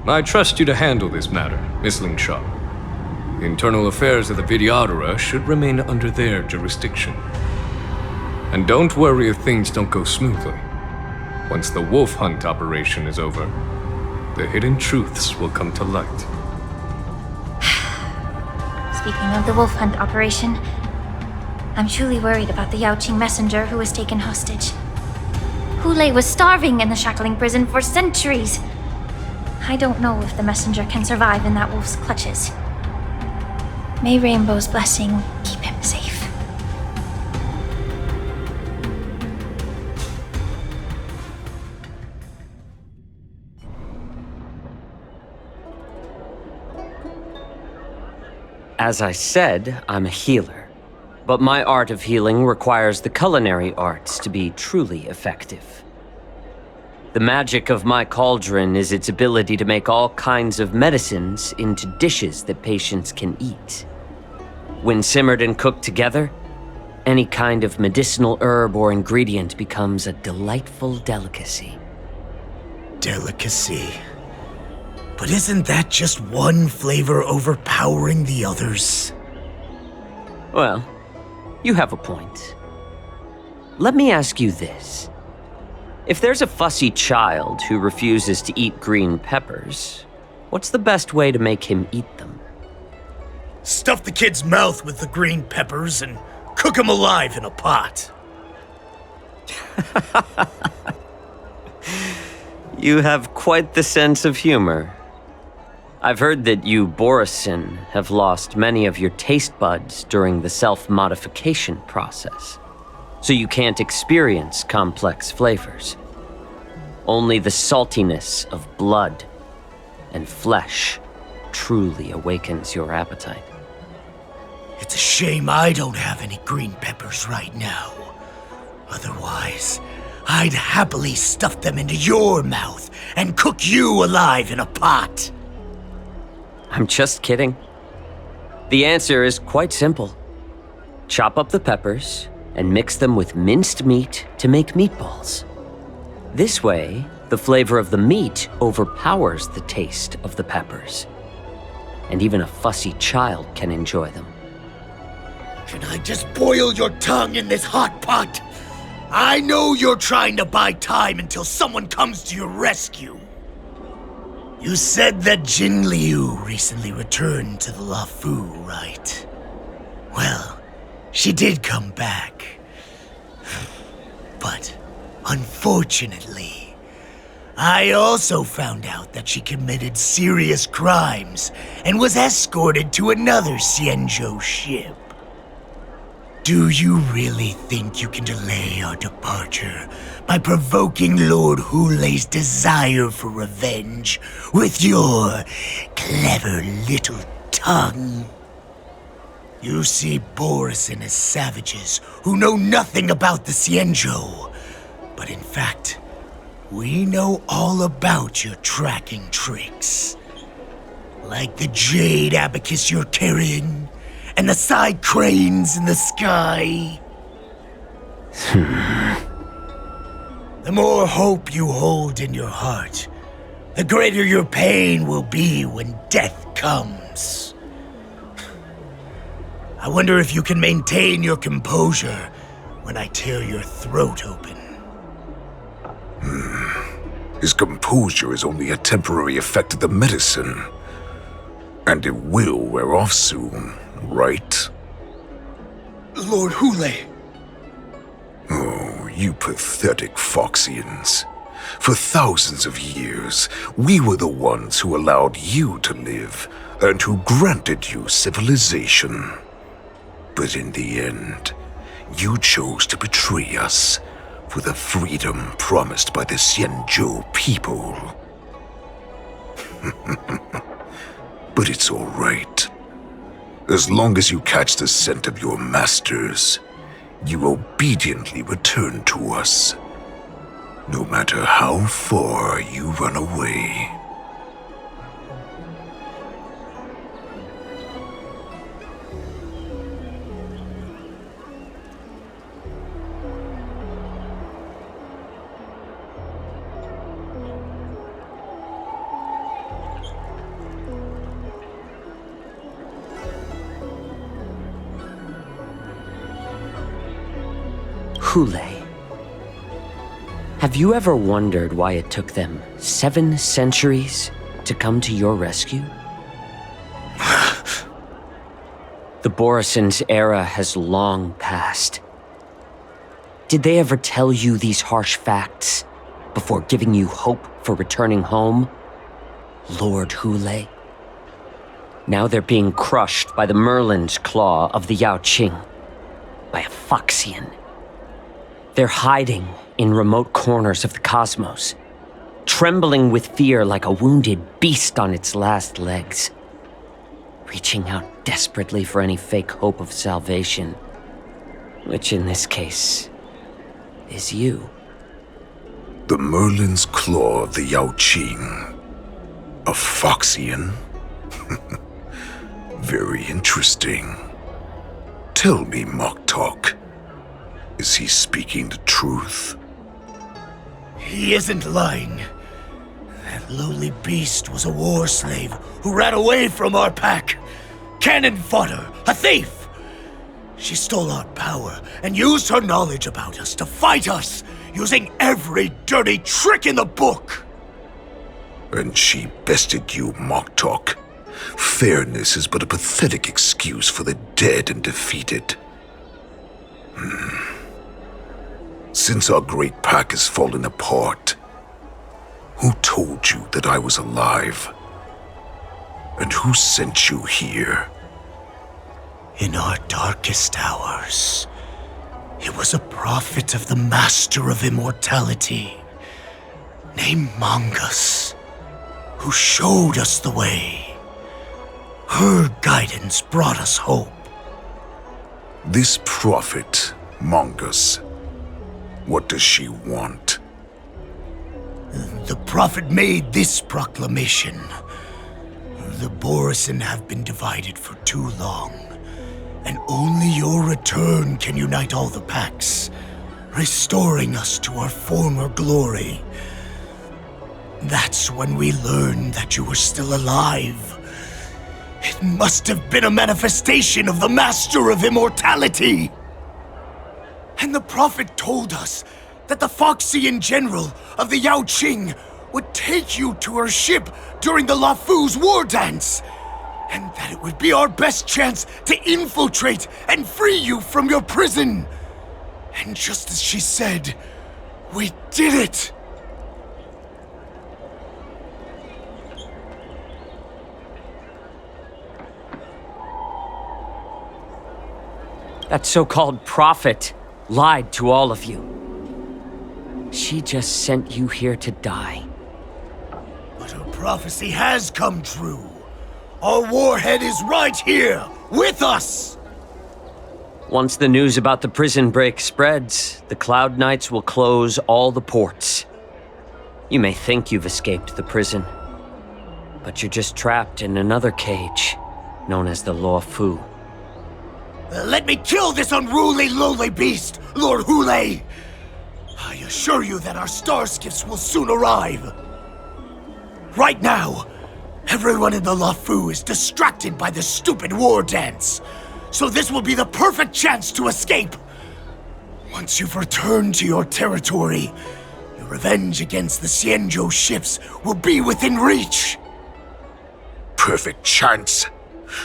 I trust you to handle this matter, Miss Lingshaw. The internal affairs of the Vidyadhara should remain under their jurisdiction. And don't worry if things don't go smoothly. Once the wolf hunt operation is over, the hidden truths will come to light. Speaking of the wolf hunt operation, I'm truly worried about the Yaoqing messenger who was taken hostage. Hule was starving in the shackling prison for centuries. I don't know if the messenger can survive in that wolf's clutches. May Rainbow's blessing keep him safe. As I said, I'm a healer. But my art of healing requires the culinary arts to be truly effective. The magic of my cauldron is its ability to make all kinds of medicines into dishes that patients can eat. When simmered and cooked together, any kind of medicinal herb or ingredient becomes a delightful delicacy. Delicacy? But isn't that just one flavor overpowering the others? Well, you have a point. Let me ask you this. If there's a fussy child who refuses to eat green peppers, what's the best way to make him eat them? Stuff the kid's mouth with the green peppers and cook him alive in a pot. You have quite the sense of humor. I've heard that you, Borisin, have lost many of your taste buds during the self-modification process, so you can't experience complex flavors. Only the saltiness of blood and flesh truly awakens your appetite. It's a shame I don't have any green peppers right now. Otherwise, I'd happily stuff them into your mouth and cook you alive in a pot. I'm just kidding. The answer is quite simple. Chop up the peppers and mix them with minced meat to make meatballs. This way, the flavor of the meat overpowers the taste of the peppers. And even a fussy child can enjoy them. Can I just boil your tongue in this hot pot? I know you're trying to buy time until someone comes to your rescue. You said that Jin Liu recently returned to the Luofu, right? Well, she did come back. But, unfortunately, I also found out that she committed serious crimes and was escorted to another Xianzhou ship. Do you really think you can delay our departure by provoking Lord Hule's desire for revenge with your clever little tongue? You see Borisin as savages who know nothing about the Xianzhou, but in fact, we know all about your tracking tricks. Like the jade abacus you're carrying, and the side cranes in the sky. The more hope you hold in your heart, the greater your pain will be when death comes. I wonder if you can maintain your composure when I tear your throat open. His composure is only a temporary effect of the medicine. And it will wear off soon, right? Lord Hule! Oh, you pathetic Foxians. For thousands of years, we were the ones who allowed you to live, and who granted you civilization. But in the end, you chose to betray us for the freedom promised by the Xianzhou people. But it's all right. As long as you catch the scent of your masters, you obediently return to us, no matter how far you run away. Hule. Have you ever wondered why it took them 7 centuries to come to your rescue? The Borison's era has long passed. Did they ever tell you these harsh facts before giving you hope for returning home, Lord Hule? Now they're being crushed by the Merlin's claw of the Yao Qing, by a Foxian. They're hiding in remote corners of the cosmos, trembling with fear like a wounded beast on its last legs, reaching out desperately for any fake hope of salvation, which in this case is you. The Merlin's claw of the Yao Qing. A Foxian? Very interesting. Tell me, Moktok, is he speaking the truth? He isn't lying. That lowly beast was a war slave who ran away from our pack. Cannon fodder, a thief! She stole our power and used her knowledge about us to fight us, using every dirty trick in the book. And she bested you, Moktok. Fairness is but a pathetic excuse for the dead and defeated. Since our great pack has fallen apart, who told you that I was alive? And who sent you here? In our darkest hours, it was a prophet of the Master of Immortality, named Mongus, who showed us the way. Her guidance brought us hope. This prophet, Mongus, what does she want? The prophet made this proclamation. The Borison have been divided for too long, and only your return can unite all the packs, restoring us to our former glory. That's when we learned that you were still alive. It must have been a manifestation of the Master of Immortality. And the prophet told us that the Foxian general of the Yao Qing would take you to her ship during the Lafu's war dance, and that it would be our best chance to infiltrate and free you from your prison. And just as she said, we did it! That so-called prophet lied to all of you. She just sent you here to die. But her prophecy has come true. Our warhead is right here, with us! Once the news about the prison break spreads, the Cloud Knights will close all the ports. You may think you've escaped the prison, but you're just trapped in another cage, known as the Law Fu. Let me kill this unruly, lowly beast, Lord Hule! I assure you that our star skiffs will soon arrive. Right now, everyone in the Lafu is distracted by the stupid war dance, so this will be the perfect chance to escape. Once you've returned to your territory, your revenge against the Xianzhou ships will be within reach. Perfect chance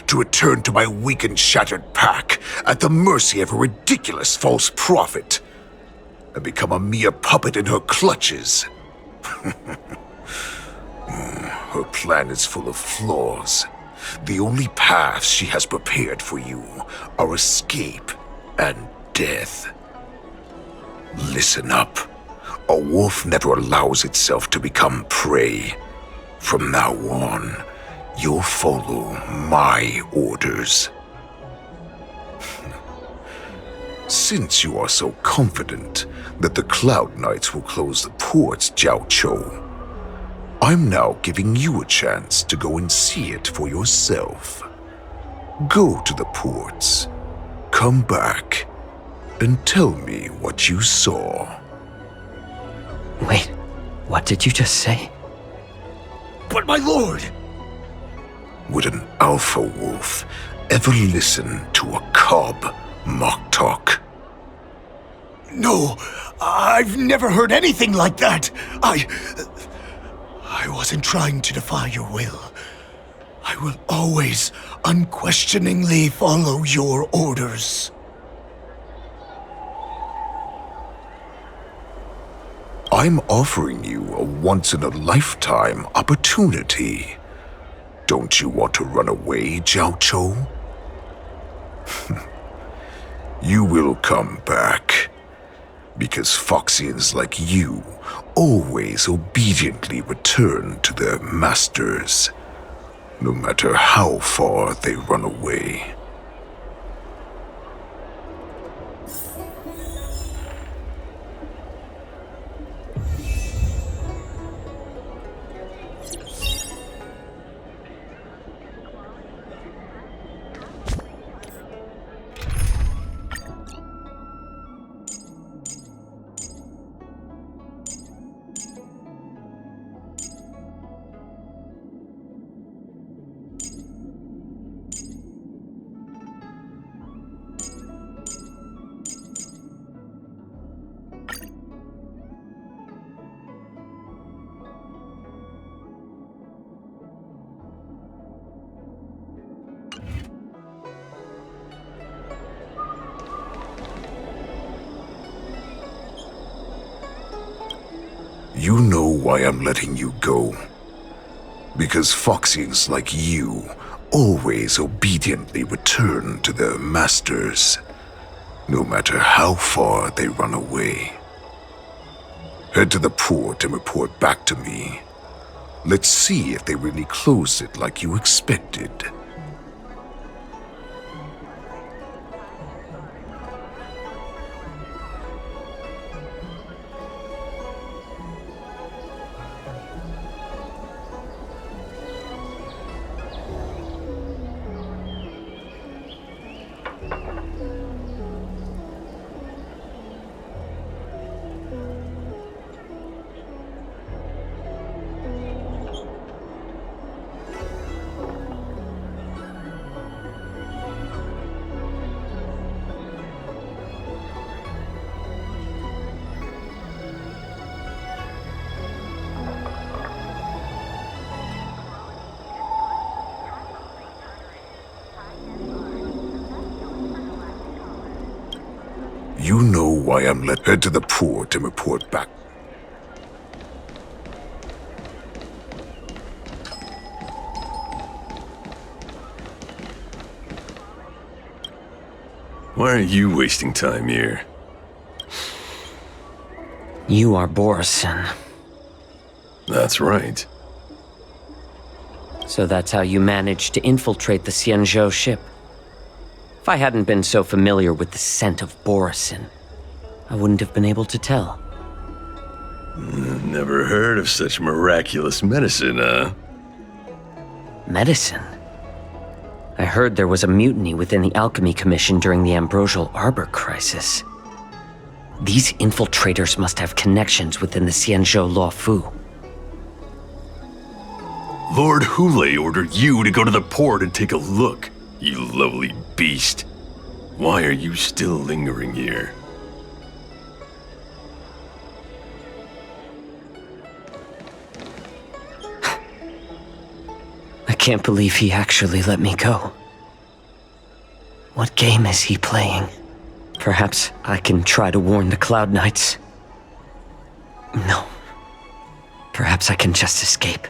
to return to my weak and shattered pack at the mercy of a ridiculous false prophet and become a mere puppet in her clutches. Her plan is full of flaws. The only paths she has prepared for you are escape and death. Listen up. A wolf never allows itself to become prey. From now on, you'll follow my orders. Since you are so confident that the Cloud Knights will close the ports, Jiao Chou, I'm now giving you a chance to go and see it for yourself. Go to the ports, come back, and tell me what you saw. Wait, what did you just say? But my lord! Would an alpha wolf ever listen to a cub, Moktok? No, I've never heard anything like that. I wasn't trying to defy your will. I will always unquestioningly follow your orders. I'm offering you a once-in-a-lifetime opportunity. Don't you want to run away, Jiao Chou? You will come back. Because Foxians like you always obediently return to their masters, no matter how far they run away. You know why I'm letting you go. Because Foxians like you always obediently return to their masters, no matter how far they run away. Head to the port and report back to me. Let's see if they really closed it like you expected. You know why I'm head to the port and report back. Why are you wasting time here? You are Borison. That's right. So that's how you managed to infiltrate the Xianzhou ship. If I hadn't been so familiar with the scent of Borison, I wouldn't have been able to tell. Never heard of such miraculous medicine, huh? Medicine? I heard there was a mutiny within the Alchemy Commission during the Ambrosial Arbor crisis. These infiltrators must have connections within the Xianzhou Luofu. Lord Hule ordered you to go to the port and take a look, you lovely beast. Why are you still lingering here? I can't believe he actually let me go. What game is he playing? Perhaps I can try to warn the Cloud Knights. No. Perhaps I can just escape.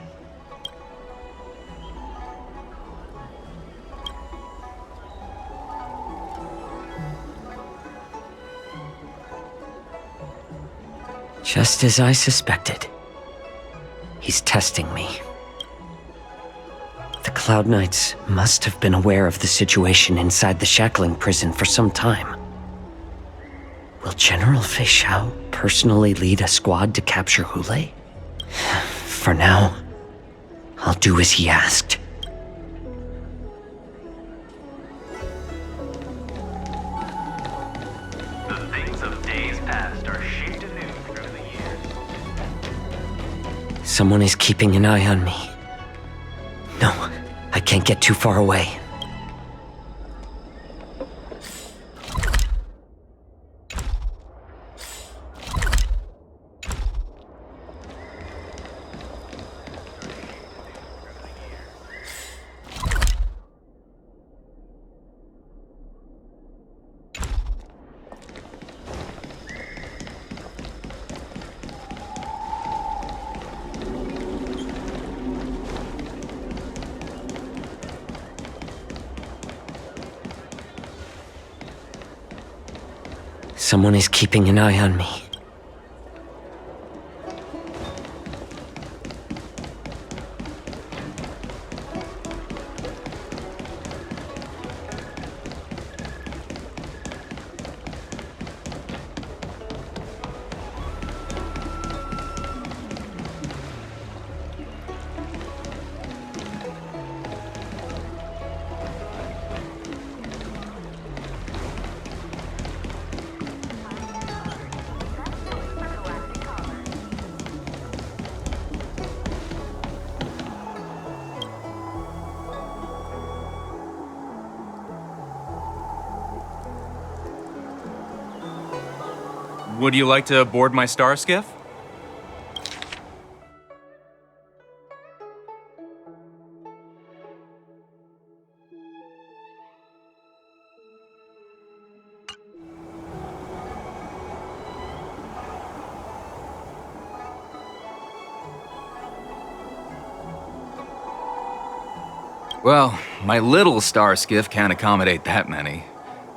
Just as I suspected. He's testing me. The Cloud Knights must have been aware of the situation inside the shackling prison for some time. Will General Fei Xiao personally lead a squad to capture Hule? For now, I'll do as he asked. The things of days past are shaped anew through the years. Someone is keeping an eye on me. No, I can't get too far away. Someone is keeping an eye on me. Would you like to board my star skiff? Well, my little star skiff can't accommodate that many.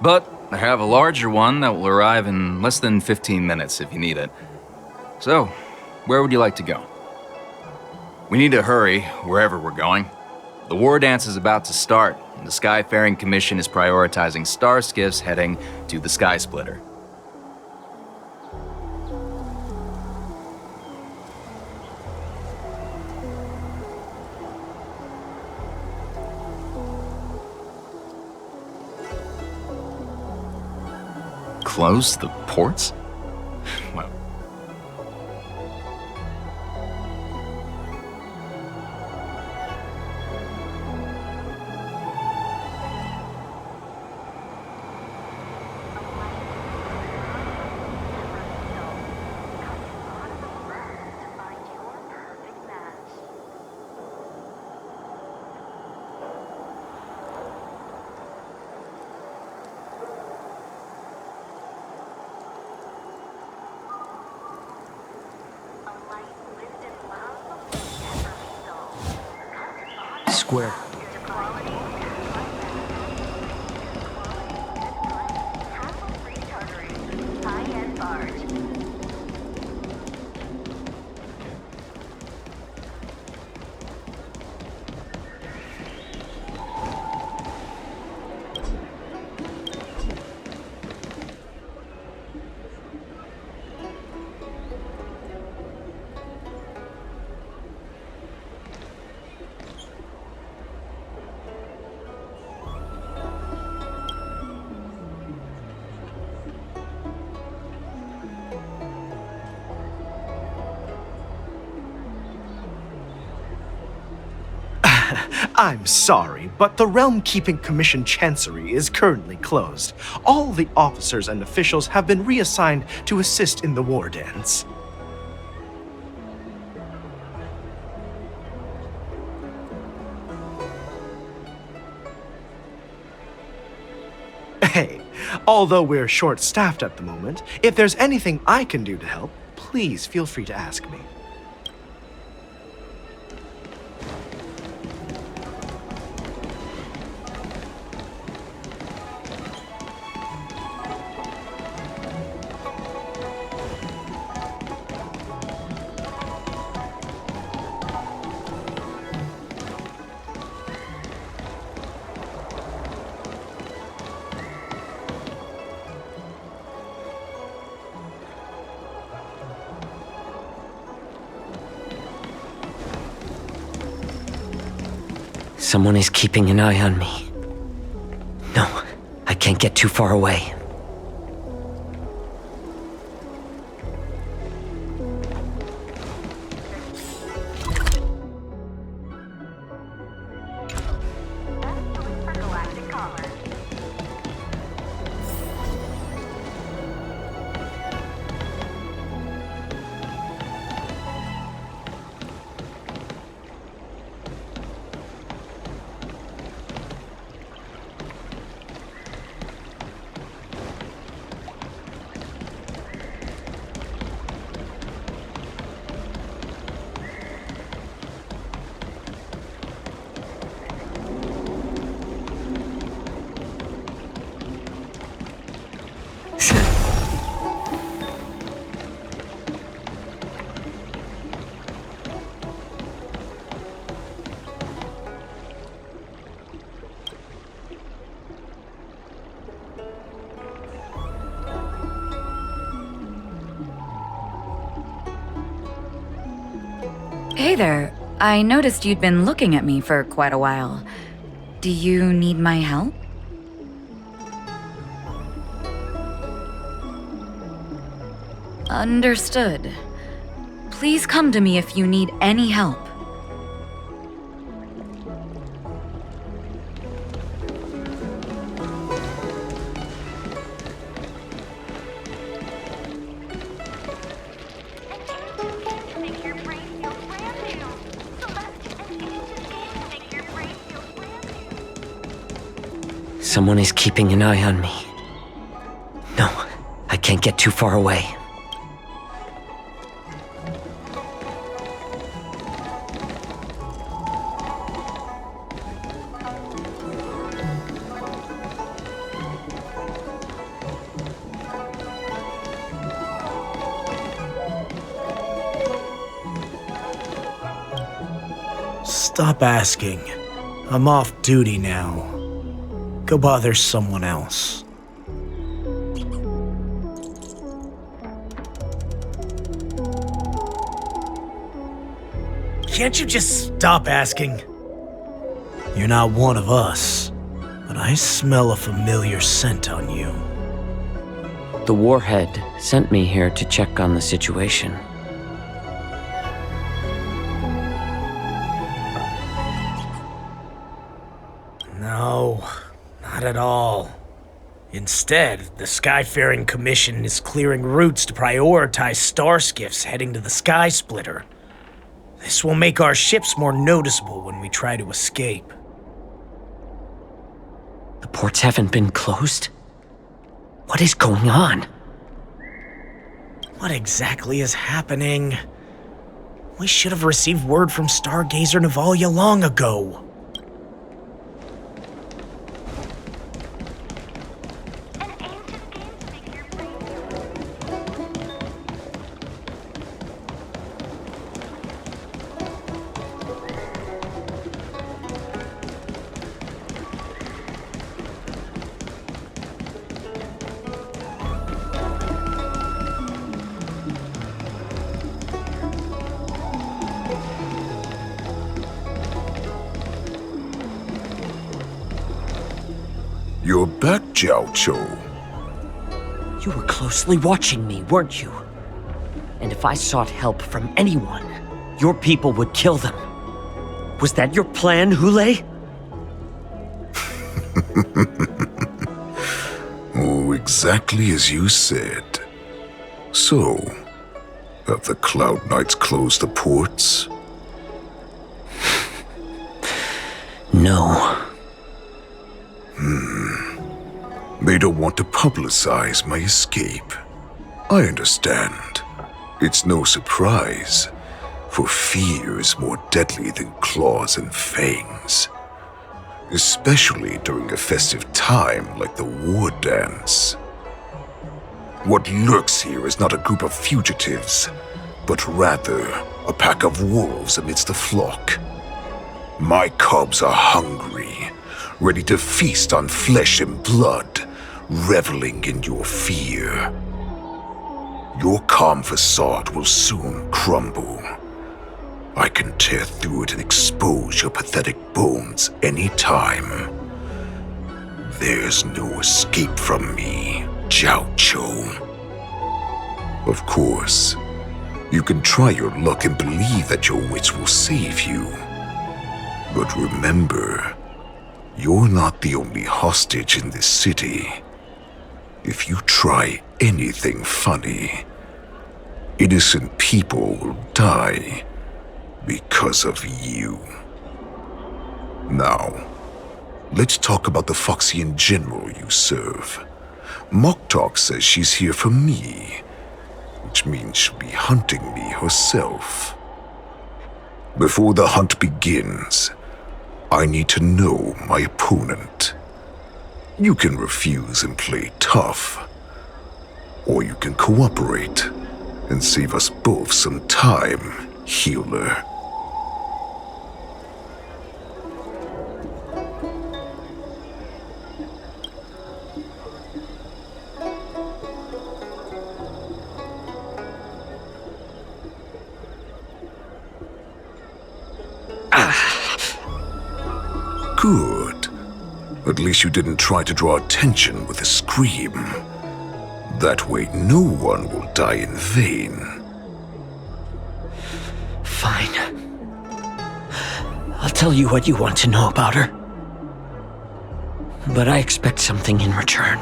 But I have a larger one that will arrive in less than 15 minutes if you need it. So, where would you like to go? We need to hurry wherever we're going. The war dance is about to start, and the Skyfaring Commission is prioritizing star skiffs heading to the Sky Splitter. Close the ports? Well, Square. I'm sorry, but the Realm Keeping Commission Chancery is currently closed. All the officers and officials have been reassigned to assist in the war dance. Hey, although we're short-staffed at the moment, if there's anything I can do to help, please feel free to ask me. Someone is keeping an eye on me. No, I can't get too far away. Hey there. I noticed you'd been looking at me for quite a while. Do you need my help? Understood. Please come to me if you need any help. Someone is keeping an eye on me. No, I can't get too far away. Stop asking. I'm off duty now. Go bother someone else. Can't you just stop asking? You're not one of us, but I smell a familiar scent on you. The warhead sent me here to check on the situation. No, not at all. Instead, the Skyfaring Commission is clearing routes to prioritize star skiffs heading to the Sky Splitter. This will make our ships more noticeable when we try to escape. The ports haven't been closed? What is going on? What exactly is happening? We should have received word from Stargazer Navalia long ago. You're back, Jiao Cho. You were closely watching me, weren't you? And if I sought help from anyone, your people would kill them. Was that your plan, Hule? Oh, exactly as you said. So, have the Cloud Knights closed the ports? No. They don't want to publicize my escape. I understand. It's no surprise, for fear is more deadly than claws and fangs. Especially during a festive time like the war dance. What lurks here is not a group of fugitives, but rather a pack of wolves amidst the flock. My cubs are hungry, ready to feast on flesh and blood, reveling in your fear. Your calm facade will soon crumble. I can tear through it and expose your pathetic bones any time. There's no escape from me, Jiao Cho. Of course, you can try your luck and believe that your wits will save you. But remember, you're not the only hostage in this city. If you try anything funny, innocent people will die because of you. Now, let's talk about the Foxian general you serve. Moktok says she's here for me, which means she'll be hunting me herself. Before the hunt begins, I need to know my opponent. You can refuse and play tough, or you can cooperate and save us both some time, healer. At least you didn't try to draw attention with a scream. That way no one will die in vain. Fine. I'll tell you what you want to know about her. But I expect something in return.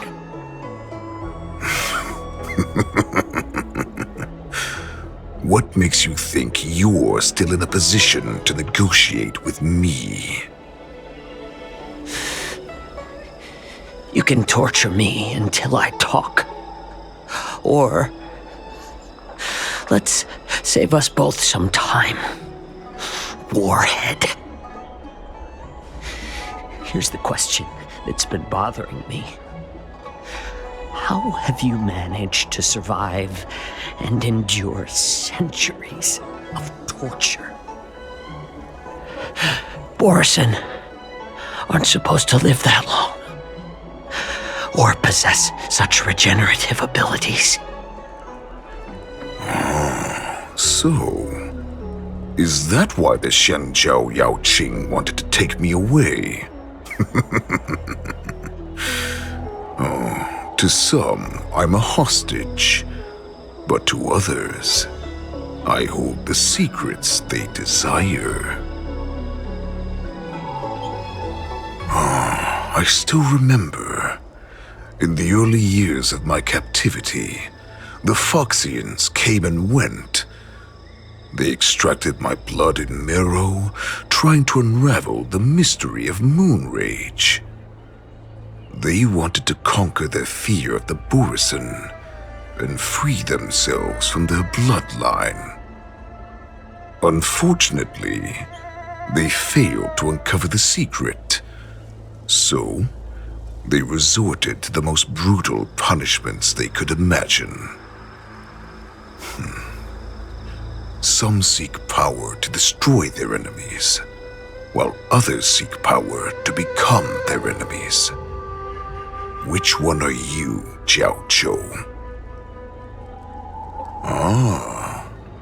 What makes you think you're still in a position to negotiate with me? You can torture me until I talk. Or let's save us both some time. Warhead. Here's the question that's been bothering me. How have you managed to survive and endure centuries of torture? Borisin aren't supposed to live that long, or possess such regenerative abilities. So, is that why the Xianzhou Yao Qing wanted to take me away? To some, I'm a hostage, but to others, I hold the secrets they desire. I still remember, in the early years of my captivity, the Foxians came and went. They extracted my blood and marrow, trying to unravel the mystery of moon rage. They wanted to conquer their fear of the Borisin and free themselves from their bloodline. Unfortunately, they failed to uncover the secret. So, they resorted to the most brutal punishments they could imagine. Some seek power to destroy their enemies, while others seek power to become their enemies. Which one are you, Jiao Zhou?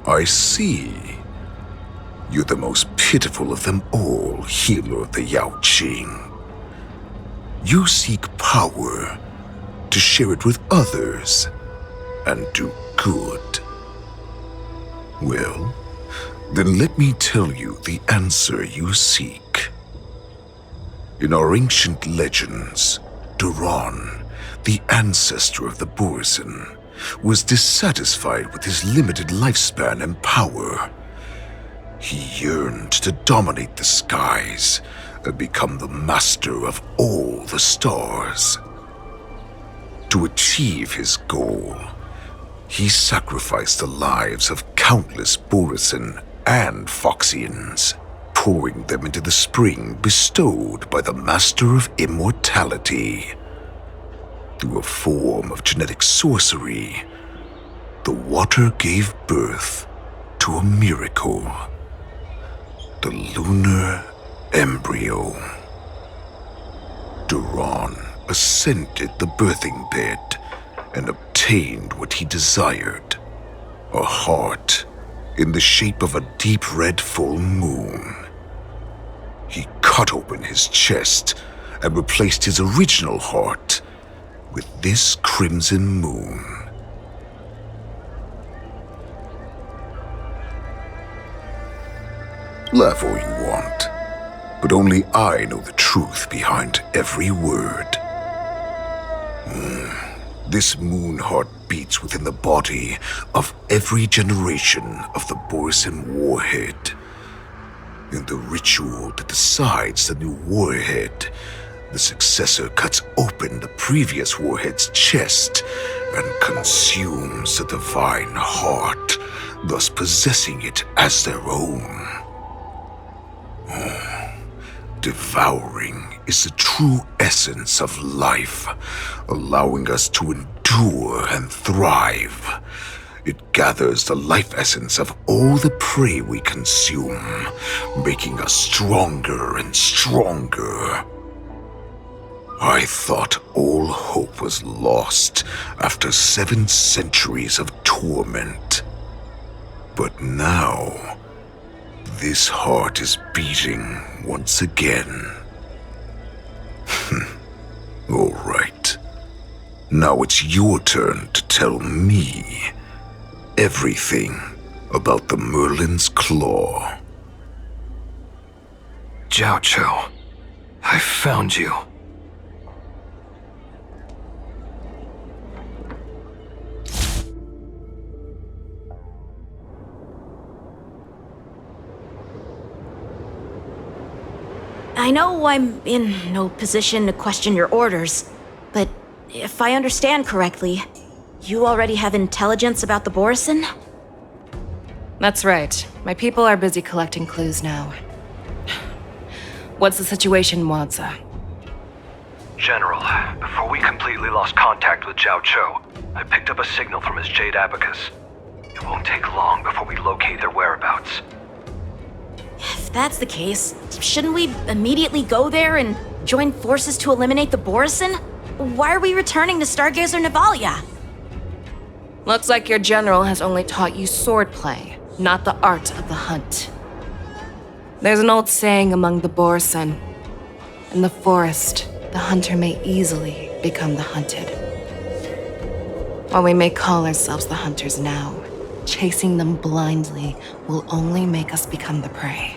I see. You're the most pitiful of them all, healer of the Yao Qing. You seek power to share it with others and do good. Well, then let me tell you the answer you seek. In our ancient legends, Duran, the ancestor of the Borisin, was dissatisfied with his limited lifespan and power. He yearned to dominate the skies and become the master of all the stars. To achieve his goal, he sacrificed the lives of countless Borisin and Foxians, pouring them into the spring bestowed by the Master of Immortality. Through a form of genetic sorcery, the water gave birth to a miracle. The lunar embryo. Duran ascended the birthing bed and obtained what he desired, a heart in the shape of a deep red full moon. He cut open his chest and replaced his original heart with this crimson moon. Laugh all you want, but only I know the truth behind every word. This moon heart beats within the body of every generation of the Borisin warhead. In the ritual that decides the new warhead, the successor cuts open the previous warhead's chest and consumes the divine heart, thus possessing it as their own. Devouring is the true essence of life, allowing us to endure and thrive. It gathers the life essence of all the prey we consume, making us stronger and stronger. I thought all hope was lost after 7 centuries of torment. But now, this heart is beating once again. All right. Now it's your turn to tell me everything about the Merlin's Claw. Jiao Chou, I found you. I know I'm in no position to question your orders, but if I understand correctly, you already have intelligence about the Borison? That's right. My people are busy collecting clues now. What's the situation, Wadza? General, before we completely lost contact with Jiao Chou, I picked up a signal from his Jade Abacus. It won't take long before we locate their whereabouts. If that's the case, shouldn't we immediately go there and join forces to eliminate the Borison? Why are we returning to Stargazer Navalia? Looks like your general has only taught you swordplay, not the art of the hunt. There's an old saying among the Borison. In the forest, the hunter may easily become the hunted. While we may call ourselves the hunters now, chasing them blindly will only make us become the prey.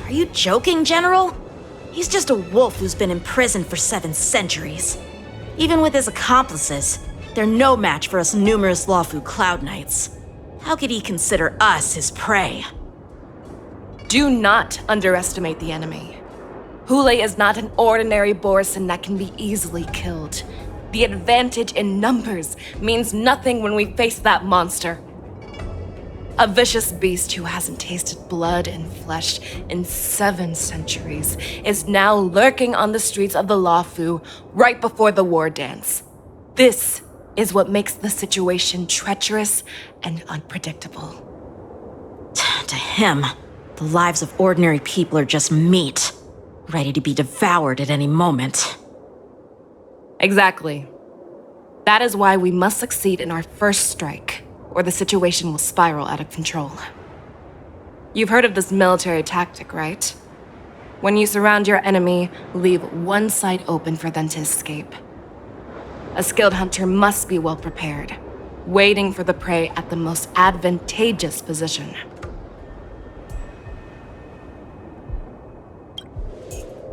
Are you joking, General? He's just a wolf who's been imprisoned for 7 centuries. Even with his accomplices, they're no match for us numerous Luofu Cloud Knights. How could he consider us his prey? Do not underestimate the enemy. Hule is not an ordinary Borison that can be easily killed. The advantage in numbers means nothing when we face that monster. A vicious beast who hasn't tasted blood and flesh in 7 centuries is now lurking on the streets of the Luofu right before the war dance. This is what makes the situation treacherous and unpredictable. To him, the lives of ordinary people are just meat, ready to be devoured at any moment. Exactly. That is why we must succeed in our first strike, or the situation will spiral out of control. You've heard of this military tactic, right? When you surround your enemy, leave one side open for them to escape. A skilled hunter must be well prepared, waiting for the prey at the most advantageous position.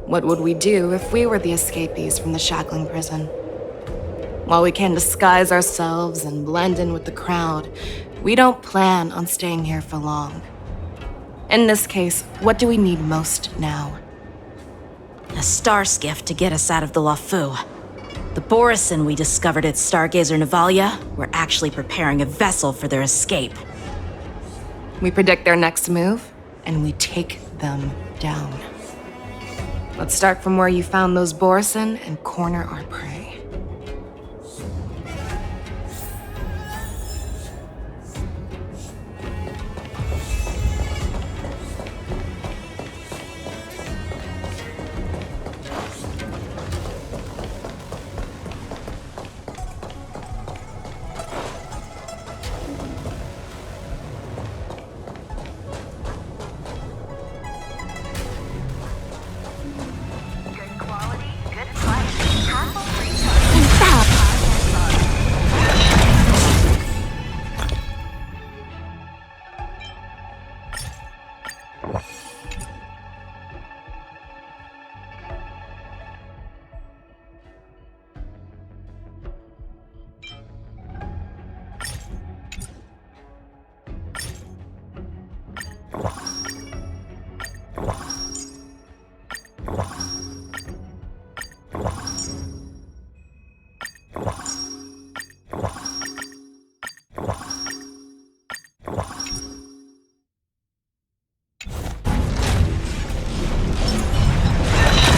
What would we do if we were the escapees from the shackling prison? While we can disguise ourselves and blend in with the crowd, we don't plan on staying here for long. In this case, what do we need most now? A star skiff to get us out of the Luofu. The Borison we discovered at Stargazer Navalia were actually preparing a vessel for their escape. We predict their next move, and we take them down. Let's start from where you found those Borison and corner our prey.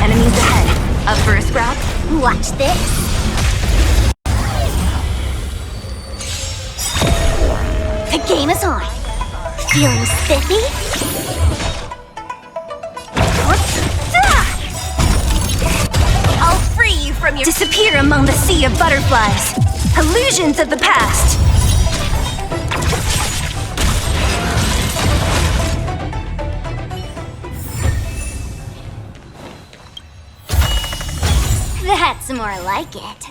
Enemies ahead. A first route. Watch this. The game is on. Feeling spiffy? I'll free you from your— disappear among the sea of butterflies. Illusions of the past. That's more like it.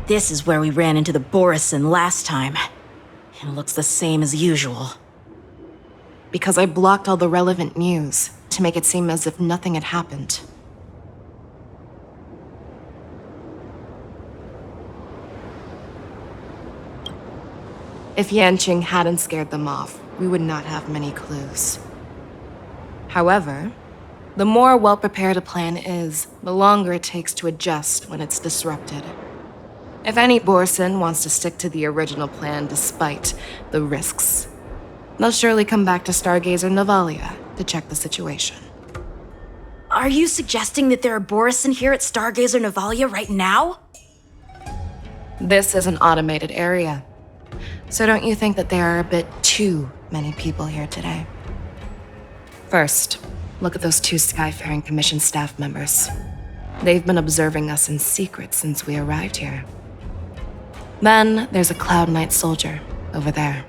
This is where we ran into the Borison last time. It looks the same as usual. Because I blocked all the relevant news to make it seem as if nothing had happened. If Yanqing hadn't scared them off, we would not have many clues. However, the more well-prepared a plan is, the longer it takes to adjust when it's disrupted. If any Borison wants to stick to the original plan despite the risks, they'll surely come back to Stargazer Navalia to check the situation. Are you suggesting that there are Borison here at Stargazer Navalia right now? This is an automated area. So don't you think that there are a bit too many people here today? First, look at those 2 Skyfaring Commission staff members. They've been observing us in secret since we arrived here. Then there's a Cloud Knight soldier over there.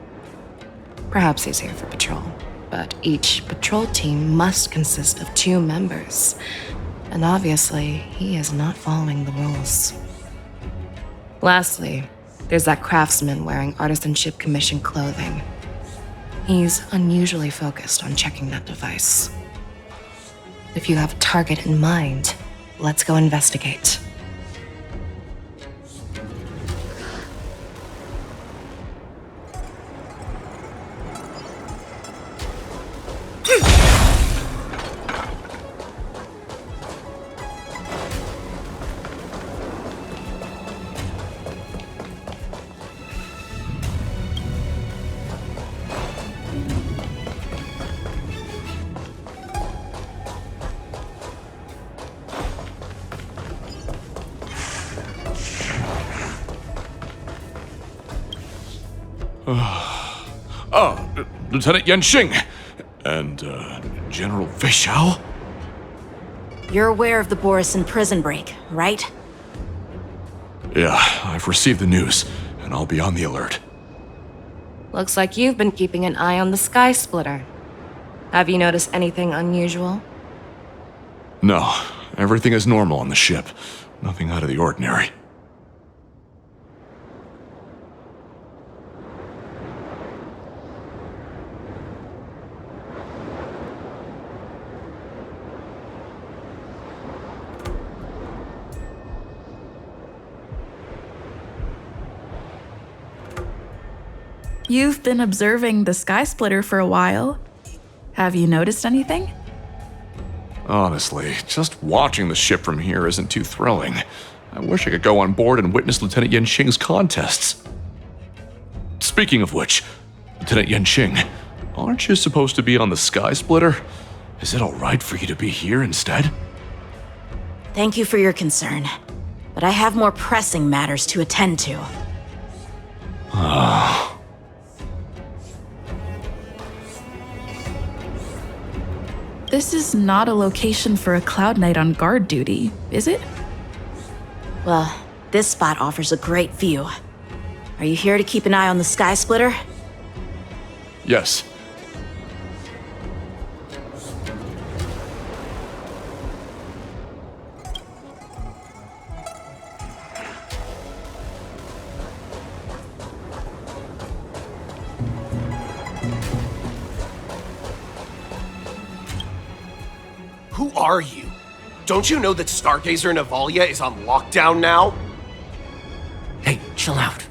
Perhaps he's here for patrol, but each patrol team must consist of 2 members. And obviously, he is not following the rules. Lastly, there's that craftsman wearing Artisanship Commission clothing. He's unusually focused on checking that device. If you have a target in mind, let's go investigate. Lieutenant Yanqing and General Fei Xiao? You're aware of the Borison prison break, right? Yeah, I've received the news, and I'll be on the alert. Looks like you've been keeping an eye on the Sky Splitter. Have you noticed anything unusual? No, everything is normal on the ship. Nothing out of the ordinary. You've been observing the Sky Splitter for a while. Have you noticed anything? Honestly, just watching the ship from here isn't too thrilling. I wish I could go on board and witness Lieutenant Yanqing's contests. Speaking of which, Lieutenant Yanqing, aren't you supposed to be on the Sky Splitter? Is it alright for you to be here instead? Thank you for your concern. But I have more pressing matters to attend to. This is not a location for a Cloud Knight on guard duty, is it? Well, this spot offers a great view. Are you here to keep an eye on the Sky Splitter? Yes. Who are you? Don't you know that Stargazer Navalia is on lockdown now? Hey, chill out.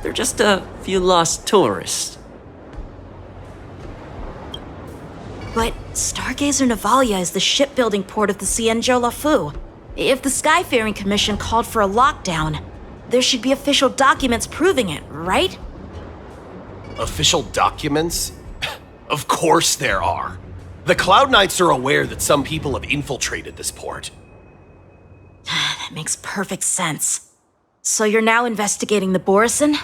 They're just a few lost tourists. But Stargazer Navalia is the shipbuilding port of the Cienjo Lafu. If the Skyfaring Commission called for a lockdown, there should be official documents proving it, right? Official documents? Of course there are. The Cloud Knights are aware that some people have infiltrated this port. That makes perfect sense. So you're now investigating the Borison?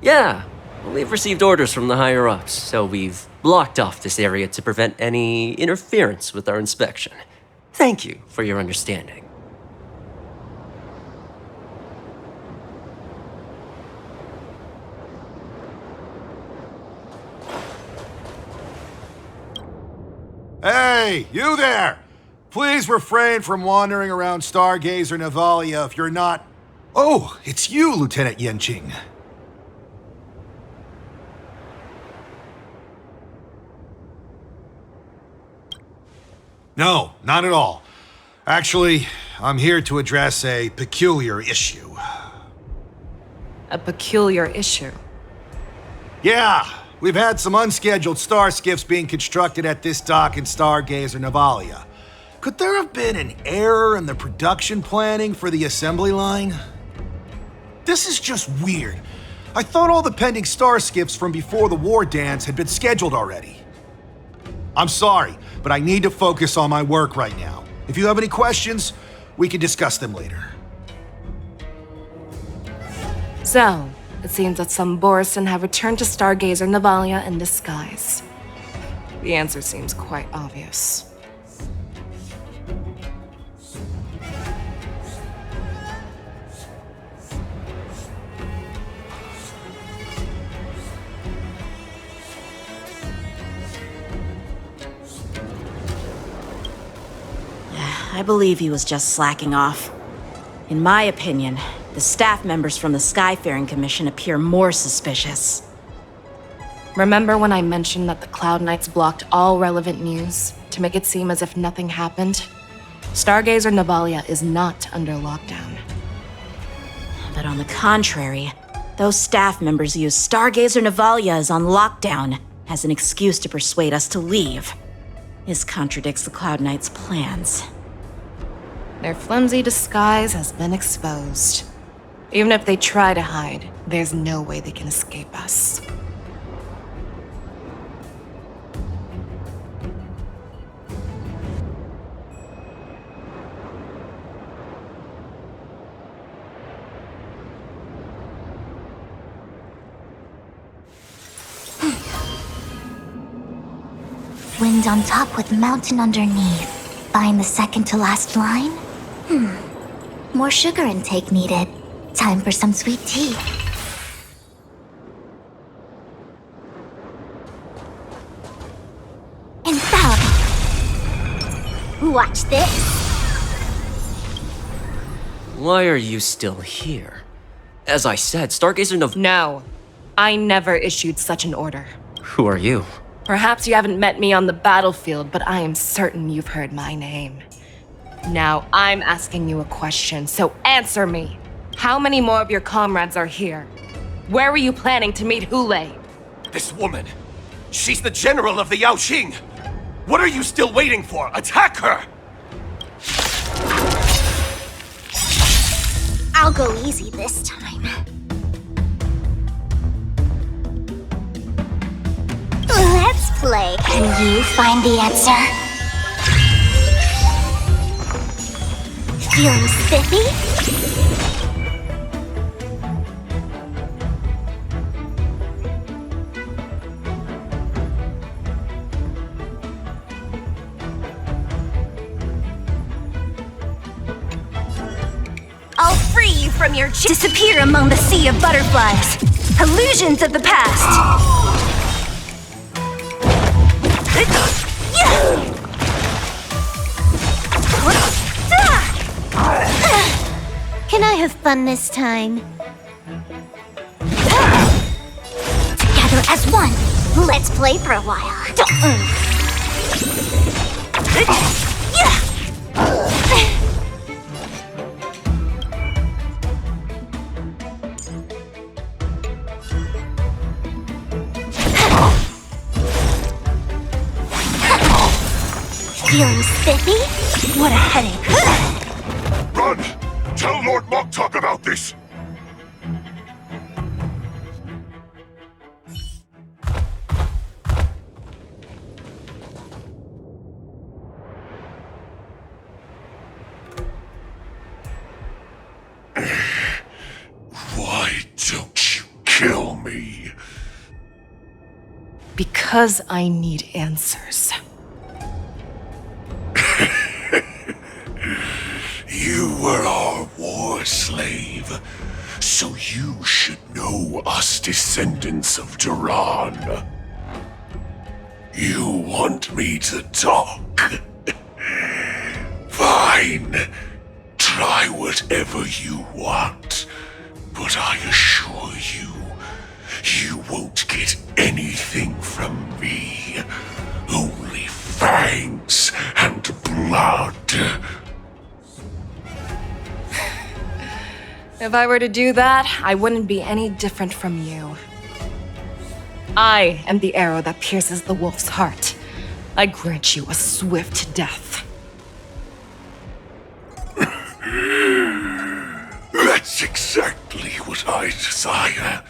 Yeah, we've received orders from the higher-ups, so we've blocked off this area to prevent any interference with our inspection. Thank you for your understanding. Hey, you there! Please refrain from wandering around Stargazer Navalia if you're not... Oh, it's you, Lieutenant Yenqing. No, not at all. Actually, I'm here to address a peculiar issue. A peculiar issue? Yeah, we've had some unscheduled star skiffs being constructed at this dock in Stargazer Navalia. Could there have been an error in the production planning for the assembly line? This is just weird. I thought all the pending star skiffs from before the war dance had been scheduled already. I'm sorry, but I need to focus on my work right now. If you have any questions, we can discuss them later. So, it seems that some Borison have returned to Stargazer Navalia in disguise. The answer seems quite obvious. I believe he was just slacking off. In my opinion, the staff members from the Skyfaring Commission appear more suspicious. Remember when I mentioned that the Cloud Knights blocked all relevant news to make it seem as if nothing happened? Stargazer Navalia is not under lockdown. But on the contrary, those staff members use Stargazer Navalia is on lockdown as an excuse to persuade us to leave. This contradicts the Cloud Knights' plans. Their flimsy disguise has been exposed. Even if they try to hide, there's no way they can escape us. Wind on top with mountain underneath. Find the second to last line? More sugar intake needed. Time for some sweet tea. Infallible! Watch this! Why are you still here? As I said, Stargazer No, I never issued such an order. Who are you? Perhaps you haven't met me on the battlefield, but I am certain you've heard my name. Now, I'm asking you a question, so answer me. How many more of your comrades are here? Where were you planning to meet Hule? This woman, she's the general of the Yaoxing. What are you still waiting for? Attack her! I'll go easy this time. Let's play. Can you find the answer? Feeling spiffy? I'll free you from your disappear among the sea of butterflies. Illusions of the past. Can I have fun this time? Together as one. Let's play for a while. Feeling spiffy? What a headache. Run! Tell Lord Moktok about this! Why don't you kill me? Because I need answers. You were our war slave, so you should know us descendants of Duran. You want me to talk? Fine. Try whatever you want, but I assure you, you won't get anything from me. Only fangs and blood. If I were to do that, I wouldn't be any different from you. I am the arrow that pierces the wolf's heart. I grant you a swift death. That's exactly what I desire.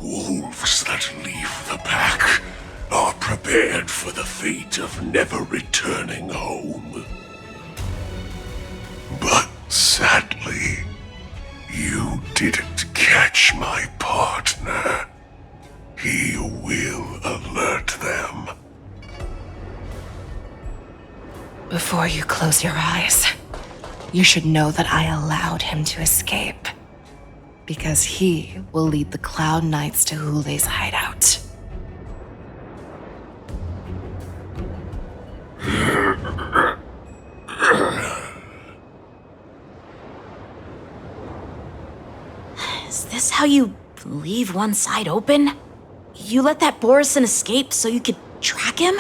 Wolves that leave the pack are prepared for the fate of never returning home. But sadly, you didn't catch my partner. He will alert them. Before you close your eyes, you should know that I allowed him to escape. Because he will lead the Cloud Knights to Hule's hideout. Is this how you leave one side open? You let that Borison escape so you could track him?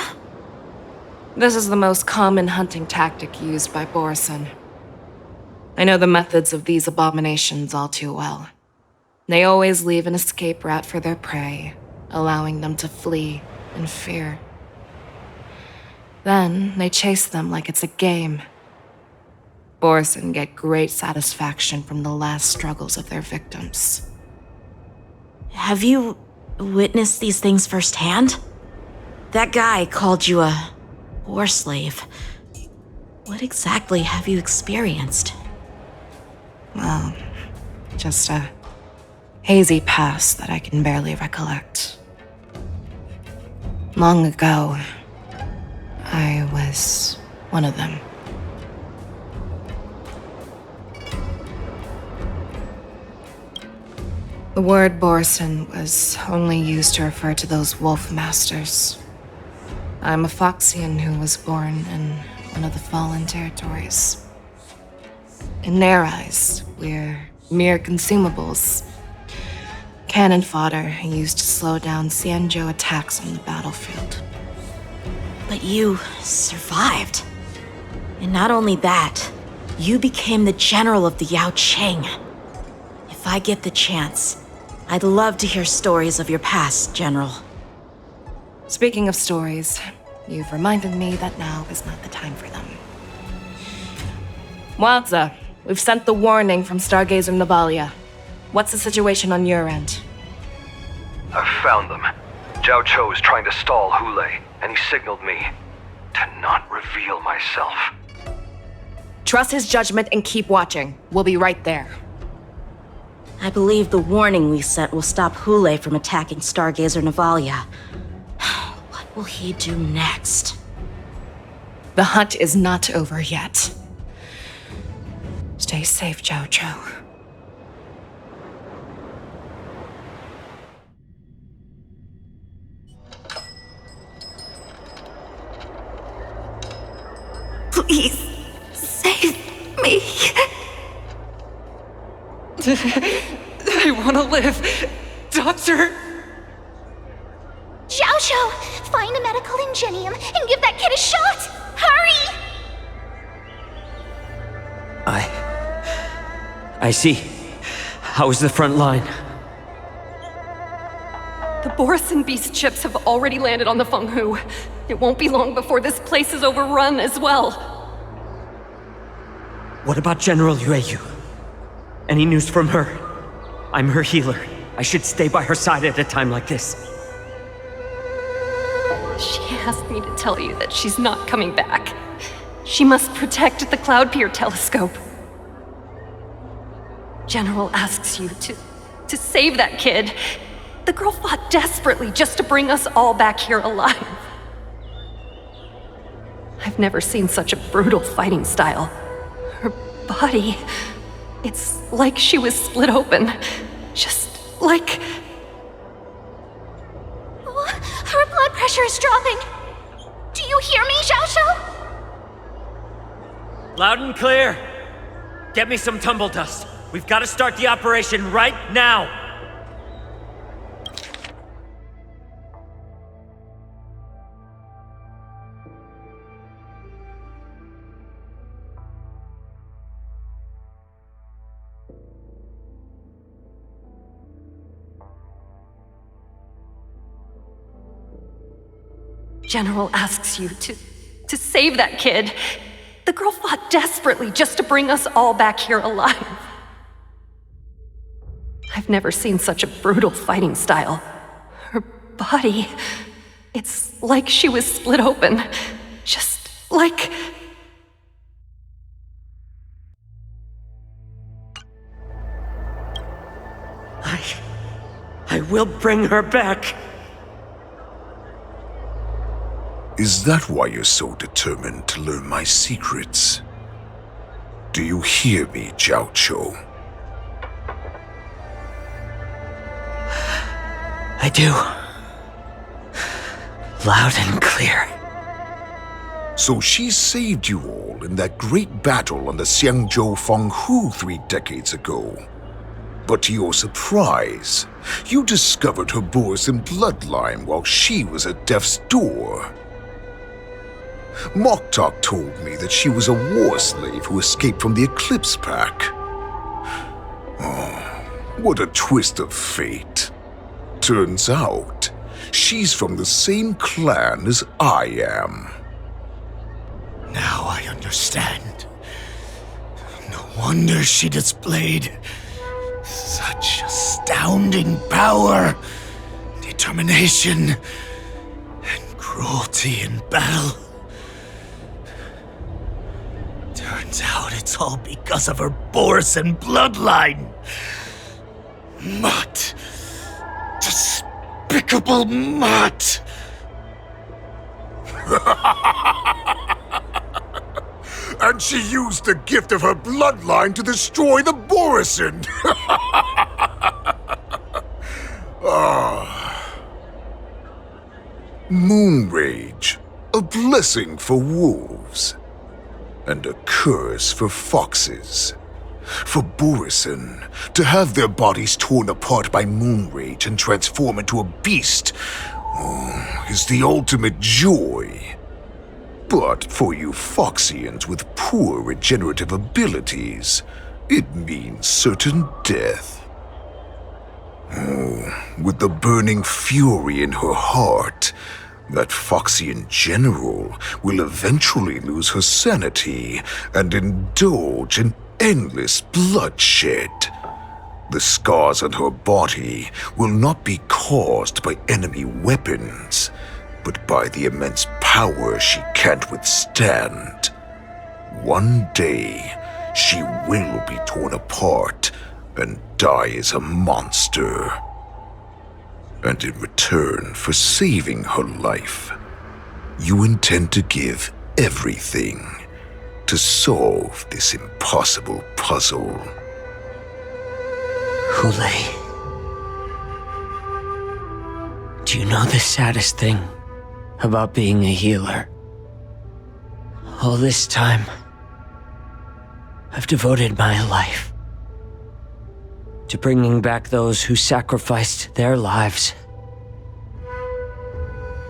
This is the most common hunting tactic used by Borison. I know the methods of these abominations all too well. They always leave an escape route for their prey, allowing them to flee in fear. Then they chase them like it's a game. Borison get great satisfaction from the last struggles of their victims. Have you witnessed these things firsthand? That guy called you a war slave. What exactly have you experienced? Well, just a hazy past that I can barely recollect. Long ago, I was one of them. The word Borison was only used to refer to those wolf masters. I'm a Foxian who was born in one of the fallen territories. In their eyes, we're mere consumables. Cannon fodder used to slow down Xianzhou attacks on the battlefield. But you survived. And not only that, you became the general of the Yao Qing. If I get the chance, I'd love to hear stories of your past, General. Speaking of stories, you've reminded me that now is not the time for them. Wadza, we've sent the warning from Stargazer Navalia. What's the situation on your end? I've found them. Zhao Cho is trying to stall Hule, and he signaled me to not reveal myself. Trust his judgment and keep watching. We'll be right there. I believe the warning we sent will stop Hule from attacking Stargazer Navalia. What will he do next? The hunt is not over yet. Stay safe, Zhao Chou. Please, save me. I want to live. Doctor! Zhao Chou, find a medical ingenium and give that kid a shot! Hurry! I see. How is the front line? The Borisin Beast ships have already landed on the Fenghu. It won't be long before this place is overrun as well. What about General Yueyu? Any news from her? I'm her healer. I should stay by her side at a time like this. She asked me to tell you that she's not coming back. She must protect the Cloud Pier telescope. General asks you to save that kid. The girl fought desperately just to bring us all back here alive. I've never seen such a brutal fighting style. Her body, it's like she was split open. Just like... Her blood pressure is dropping. Do you hear me, Zhao Chou? Loud and clear. Get me some tumble dust. We've got to start the operation right now. General asks you to save that kid. The girl fought desperately just to bring us all back here alive. I've never seen such a brutal fighting style. Her body, it's like she was split open. Just like... I will bring her back. Is that why you're so determined to learn my secrets? Do you hear me, Zhao Chou? I do. Loud and clear. So she saved you all in that great battle on the Xiangzhou Fenghu 3 decades ago. But to your surprise, you discovered her Borisin bloodline while she was at death's door. Moktok told me that she was a war slave who escaped from the Eclipse Pack. Oh, what a twist of fate. Turns out, she's from the same clan as I am. Now I understand. No wonder she displayed such astounding power, determination, and cruelty in battle. Turns out it's all because of her Borisin bloodline. Mutt. Despicable mutt. And she used the gift of her bloodline to destroy the Borisin. Moon Rage, a blessing for wolves, and a curse for foxes. For Borisin, to have their bodies torn apart by Moon Rage and transform into a beast is the ultimate joy. But for you Foxians with poor regenerative abilities, it means certain death. With the burning fury in her heart, that Foxian general will eventually lose her sanity and indulge in endless bloodshed. The scars on her body will not be caused by enemy weapons, but by the immense power she can't withstand. One day, she will be torn apart and die as a monster. And in return for saving her life, you intend to give everything to solve this impossible puzzle. Hule, do you know the saddest thing about being a healer? All this time, I've devoted my life to bringing back those who sacrificed their lives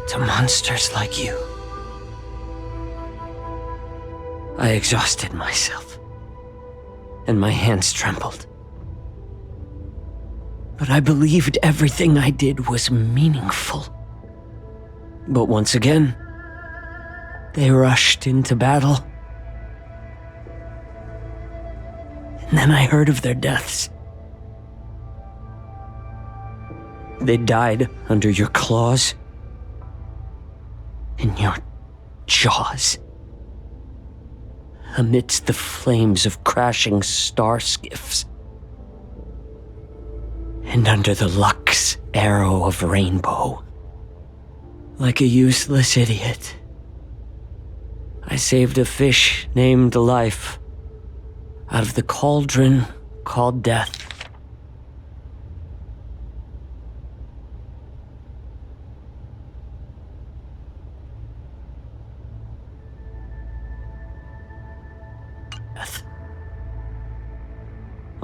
to monsters like you. I exhausted myself, and my hands trembled. But I believed everything I did was meaningful. But once again, they rushed into battle. And then I heard of their deaths. They died under your claws and your jaws, amidst the flames of crashing star skiffs, and under the Lux arrow of rainbow. Like a useless idiot, I saved a fish named Life out of the cauldron called Death.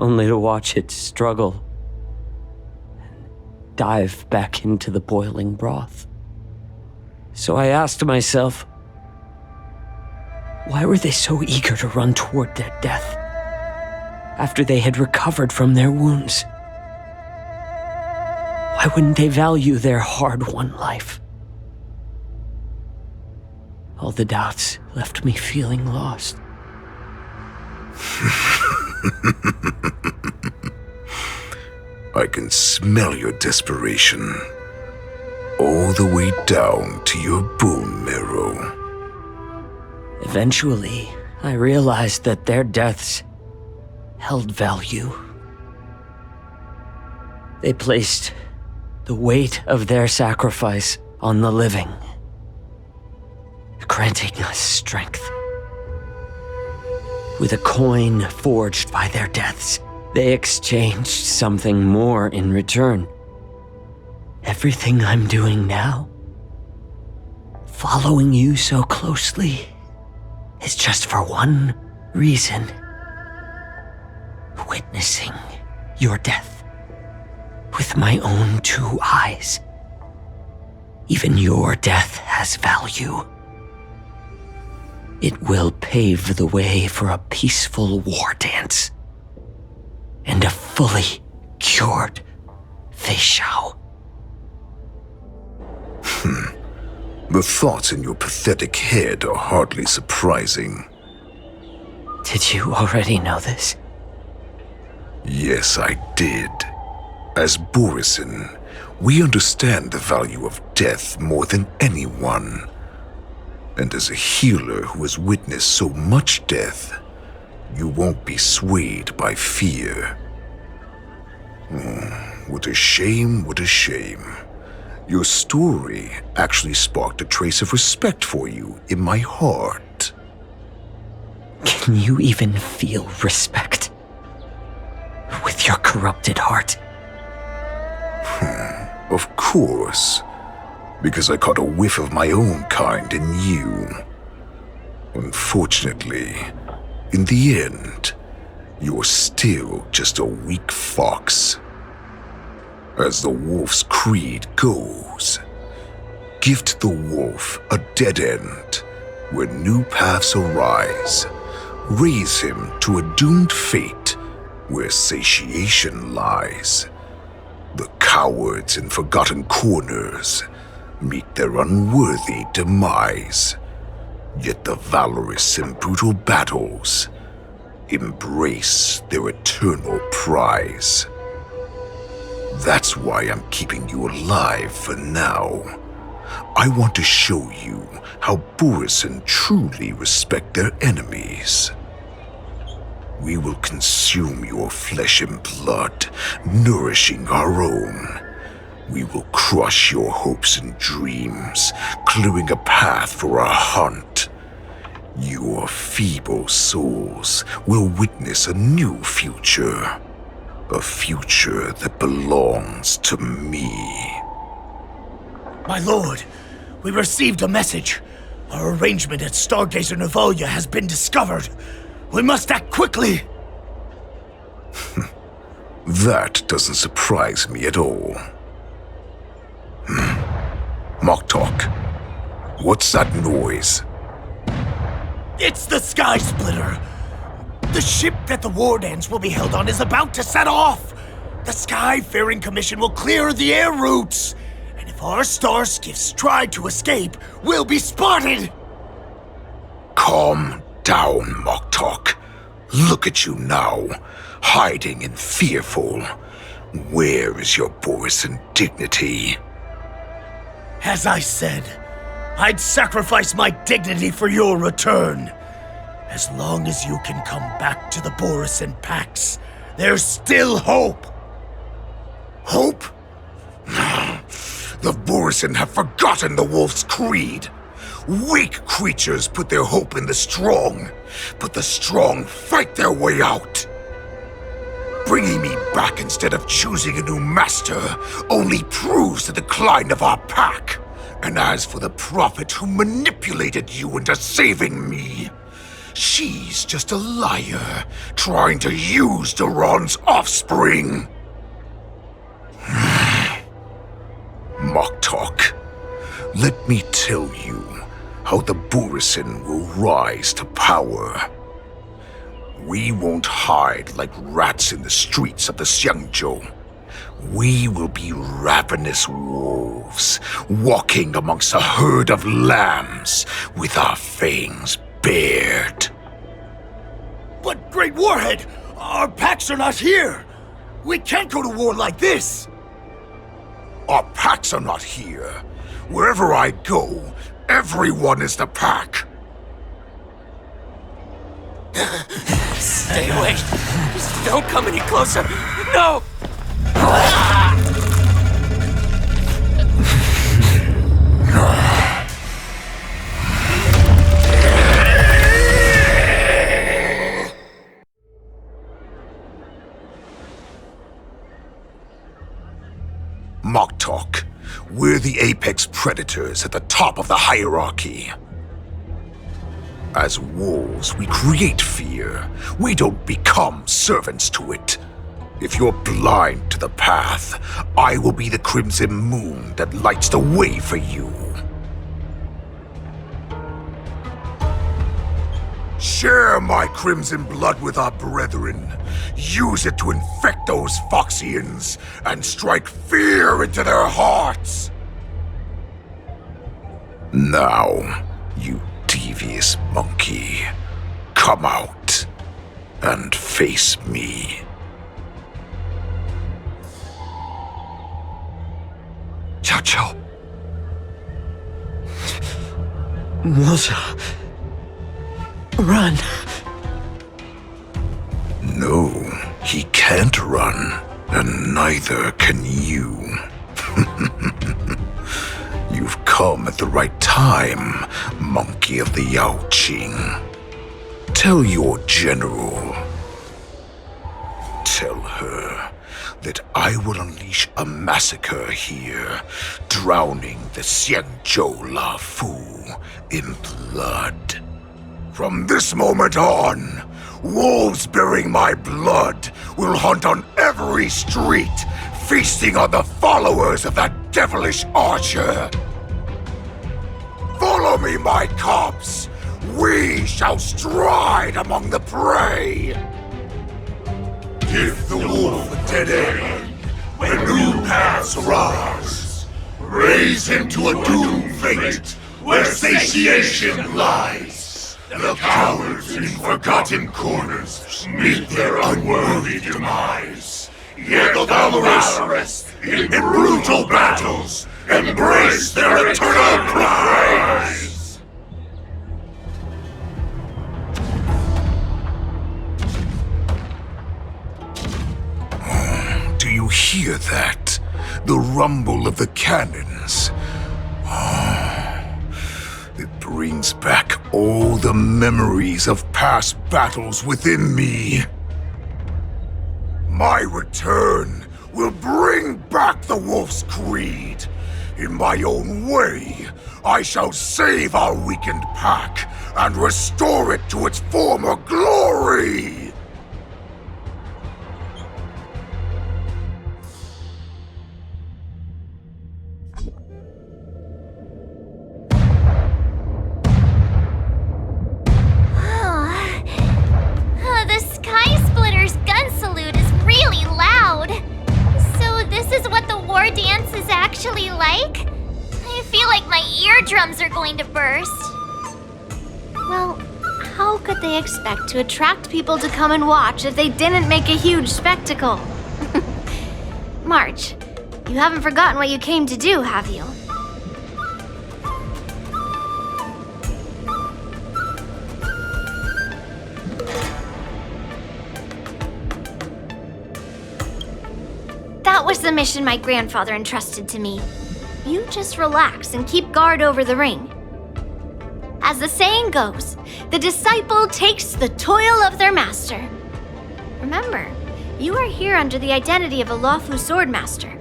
Only to watch it struggle and dive back into the boiling broth. So I asked myself, why were they so eager to run toward their death after they had recovered from their wounds? Why wouldn't they value their hard-won life? All the doubts left me feeling lost. I can smell your desperation, all the way down to your bone marrow. Eventually, I realized that their deaths held value. They placed the weight of their sacrifice on the living, granting us strength. With a coin forged by their deaths, they exchanged something more in return. Everything I'm doing now, following you so closely, is just for one reason: witnessing your death with my own two eyes. Even your death has value. It will pave the way for a peaceful war dance and a fully cured Fei Shao. The thoughts in your pathetic head are hardly surprising. Did you already know this? Yes, I did. As Borisin, we understand the value of death more than anyone. And as a healer who has witnessed so much death, you won't be swayed by fear. What a shame, what a shame. Your story actually sparked a trace of respect for you in my heart. Can you even feel respect with your corrupted heart? Of course. Because I caught a whiff of my own kind in you. Unfortunately, in the end, you're still just a weak fox. As the wolf's creed goes, gift the wolf a dead end where new paths arise. Raise him to a doomed fate where satiation lies. The cowards in forgotten corners meet their unworthy demise. Yet the valorous in brutal battles embrace their eternal prize. That's why I'm keeping you alive for now. I want to show you how Borisin truly respect their enemies. We will consume your flesh and blood, nourishing our own. We will crush your hopes and dreams, clearing a path for our hunt. Your feeble souls will witness a new future. A future that belongs to me. My lord, we received a message. Our arrangement at Stargazer Navalia has been discovered. We must act quickly. That doesn't surprise me at all. Moktok, what's that noise? It's the Sky Splitter. The ship that the Wardens will be held on is about to set off. The Skyfaring Commission will clear the air routes. And if our star skiffs try to escape, we'll be spotted. Calm down, Moktok. Look at you now, hiding and fearful. Where is your Borisin dignity? As I said, I'd sacrifice my dignity for your return. As long as you can come back to the Borisin Pax, there's still hope. Hope? The Borisin have forgotten the wolf's creed. Weak creatures put their hope in the strong, but the strong fight their way out. Bringing me back instead of choosing a new master only proves the decline of our pack. And as for the prophet who manipulated you into saving me, she's just a liar, trying to use Duran's offspring. Moktok, let me tell you how the Borisin will rise to power. We won't hide like rats in the streets of the Xiangzhou. We will be ravenous wolves, walking amongst a herd of lambs with our fangs bared. But Great Warhead, our packs are not here. We can't go to war like this. Our packs are not here. Wherever I go, everyone is the pack. Stay away. Just don't come any closer. No! Moktok, we're the apex predators at the top of the hierarchy. As wolves, we create fear. We don't become servants to it. If you're blind to the path, I will be the crimson moon that lights the way for you. Share my crimson blood with our brethren. Use it to infect those Foxians and strike fear into their hearts. Now, you devious monkey, come out and face me. Chow. Moza. Run. No, he can't run, and neither can you. You've come at the right time, monkey of the Yaoqing. Tell your general. Tell her that I will unleash a massacre here, drowning the Xiangzhou Lafu in blood. From this moment on, wolves bearing my blood will hunt on every street, feasting on the followers of that devilish archer. Follow me, my cubs. We shall stride among the prey. Give the wolf a dead end when new paths arise. Raise him to a doomed fate where satiation lies. The cowards in forgotten corners meet their unworthy demise. Yet the valorous in brutal battles embrace their eternal prize. hear that? The rumble of the cannons. It brings back all the memories of past battles within me. My return will bring back the Wolf's Creed. In my own way, I shall save our weakened pack and restore it to its former glory! The Sky Splitter's gun salute is really loud. So this is what the war dance is actually like? I feel like my eardrums are going to burst. Well, how could they expect to attract people to come and watch if they didn't make a huge spectacle? March, you haven't forgotten what you came to do, have you? That was the mission my grandfather entrusted to me. You just relax and keep guard over the ring. As the saying goes, the disciple takes the toil of their master. Remember, you are here under the identity of a Luofu swordmaster,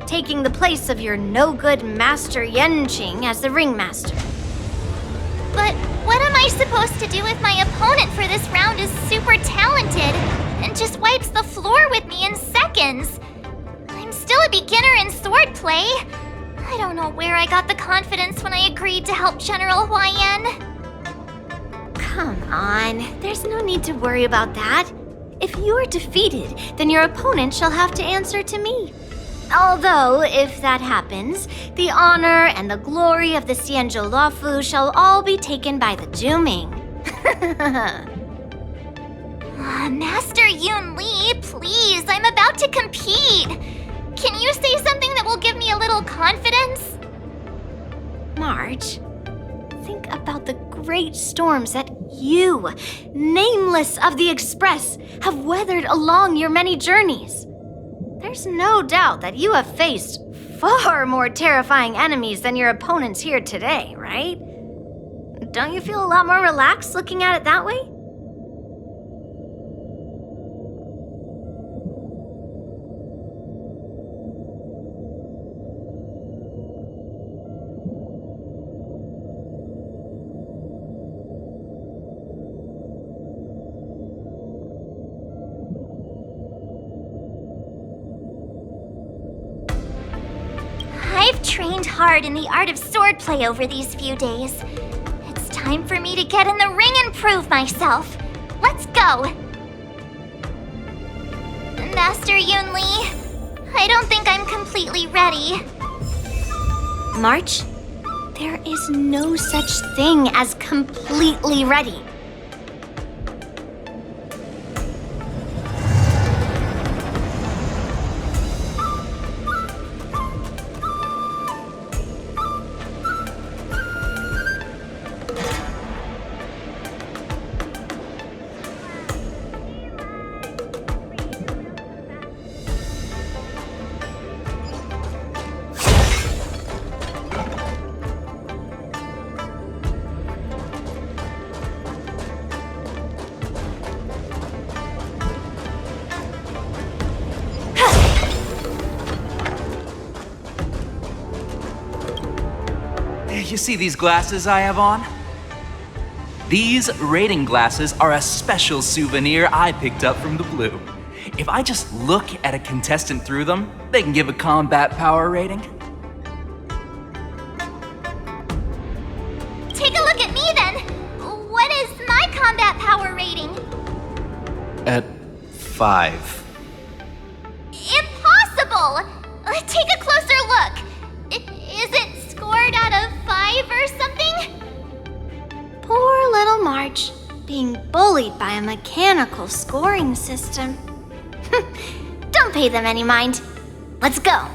taking the place of your no-good master Yenqing as the ringmaster. But what am I supposed to do if my opponent for this round is super talented and just wipes the floor with me in seconds? I'm still a beginner in swordplay. I don't know where I got the confidence when I agreed to help General Huaiyan. Come on, there's no need to worry about that. If you're defeated, then your opponent shall have to answer to me. Although, if that happens, the honor and the glory of the Xianzhou Luofu shall all be taken by the Zhuming. Master Yun Li, please, I'm about to compete. Can you say something that will give me a little confidence? March, think about the great storms that you, nameless of the Express, have weathered along your many journeys. There's no doubt that you have faced far more terrifying enemies than your opponents here today, right? Don't you feel a lot more relaxed looking at it that way? I've trained hard in the art of swordplay over these few days. It's time for me to get in the ring and prove myself. Let's go! Master Yun Li, I don't think I'm completely ready. March, there is no such thing as completely ready. You see these glasses I have on? These rating glasses are a special souvenir I picked up from the Blue. If I just look at a contestant through them, they can give a combat power rating. Take a look at me then! What is my combat power rating? At 5. Impossible! Take a closer look. Is it scored out of 5 or something? Poor little March, being bullied by a mechanical scoring system. Don't pay them any mind. Let's go.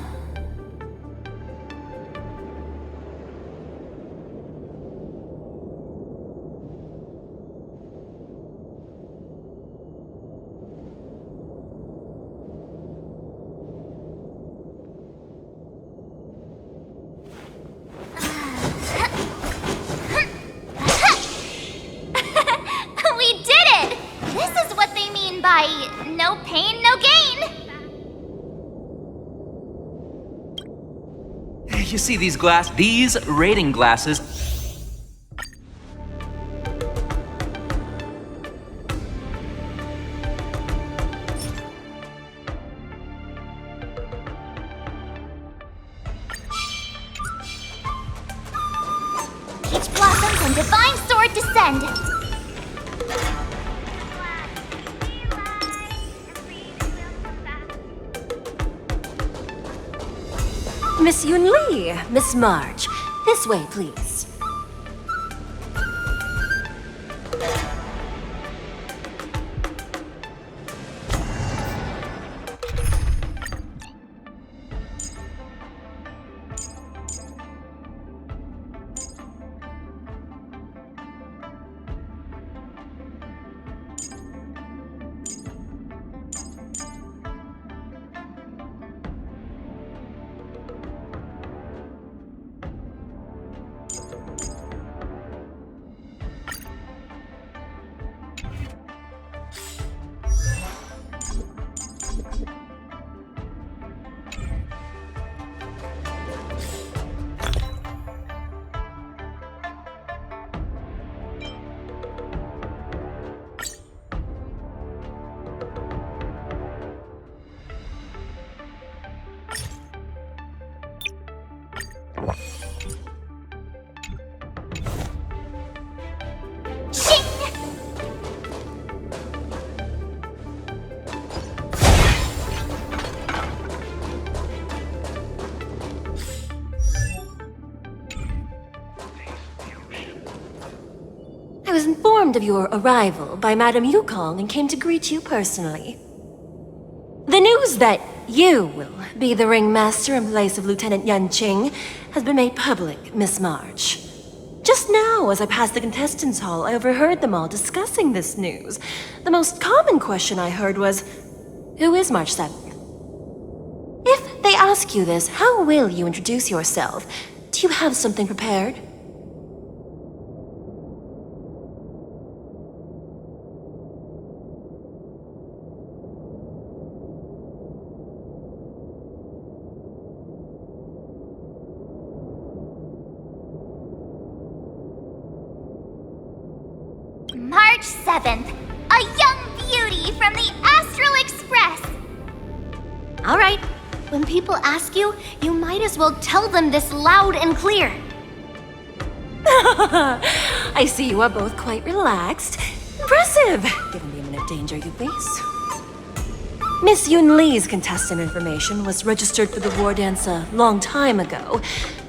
no pain, no gain! You see these rating glasses. Peach blossoms and divine sword descend! Miss Yun Li, Miss March. This way, please. I was informed of your arrival by Madame Yukong and came to greet you personally. The news that you will be the ringmaster in place of Lieutenant Yanqing has been made public, Miss March. Just now, as I passed the contestants' hall, I overheard them all discussing this news. The most common question I heard was, who is March 7th? If they ask you this, how will you introduce yourself? Do you have something prepared? March 7th, a young beauty from the Astral Express! Alright, when people ask you, you might as well tell them this loud and clear. I see you are both quite relaxed. Impressive, given the imminent danger you face. Miss Yun Li's contestant information was registered for the war dance a long time ago.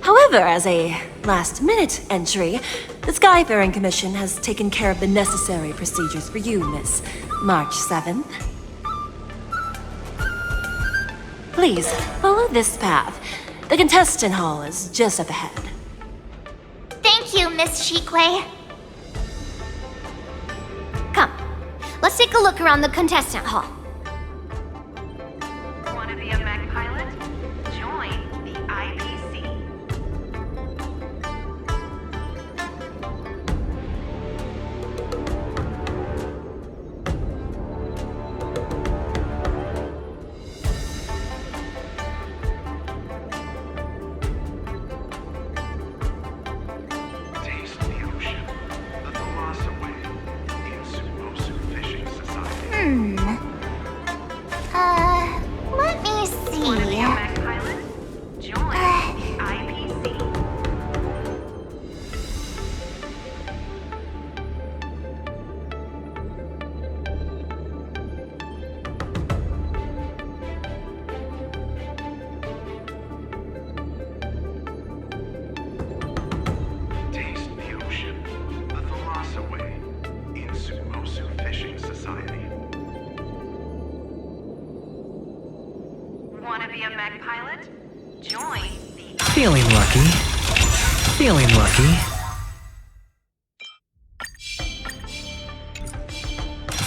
However, as a last-minute entry, the Skyfaring Commission has taken care of the necessary procedures for you, Miss March 7th. Please, follow this path. The contestant hall is just up ahead. Thank you, Miss Shikwe. Come, let's take a look around the contestant hall. Want to be a mech pilot? Join the IPC. Taste the ocean. The philosophy in Sumosu Fishing Society. Let me see. Join the IPC. Taste the ocean. The philosophy in Sumosu Fishing Society. Want to be a mech pilot? Join the Feeling lucky. Feeling lucky.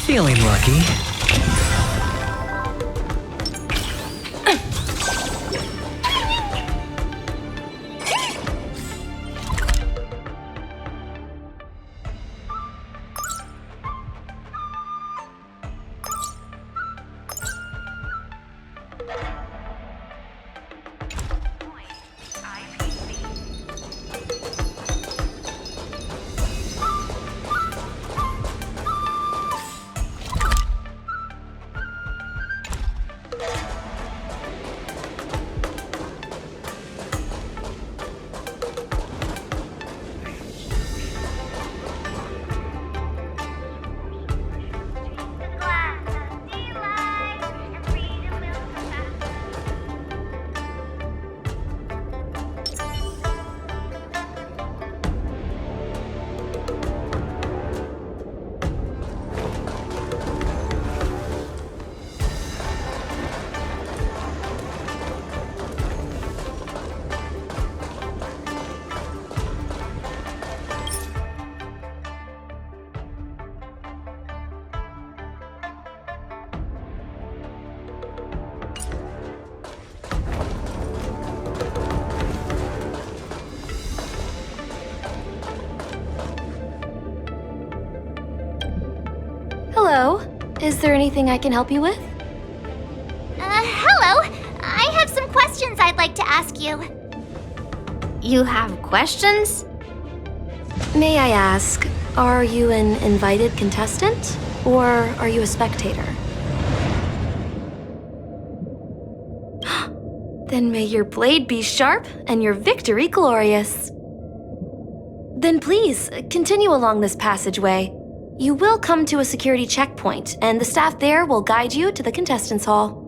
Feeling lucky. Hello. Is there anything I can help you with? Hello. I have some questions I'd like to ask you. You have questions? May I ask, are you an invited contestant? Or are you a spectator? Then may your blade be sharp and your victory glorious. Then please, continue along this passageway. You will come to a security checkpoint, and the staff there will guide you to the contestants' hall.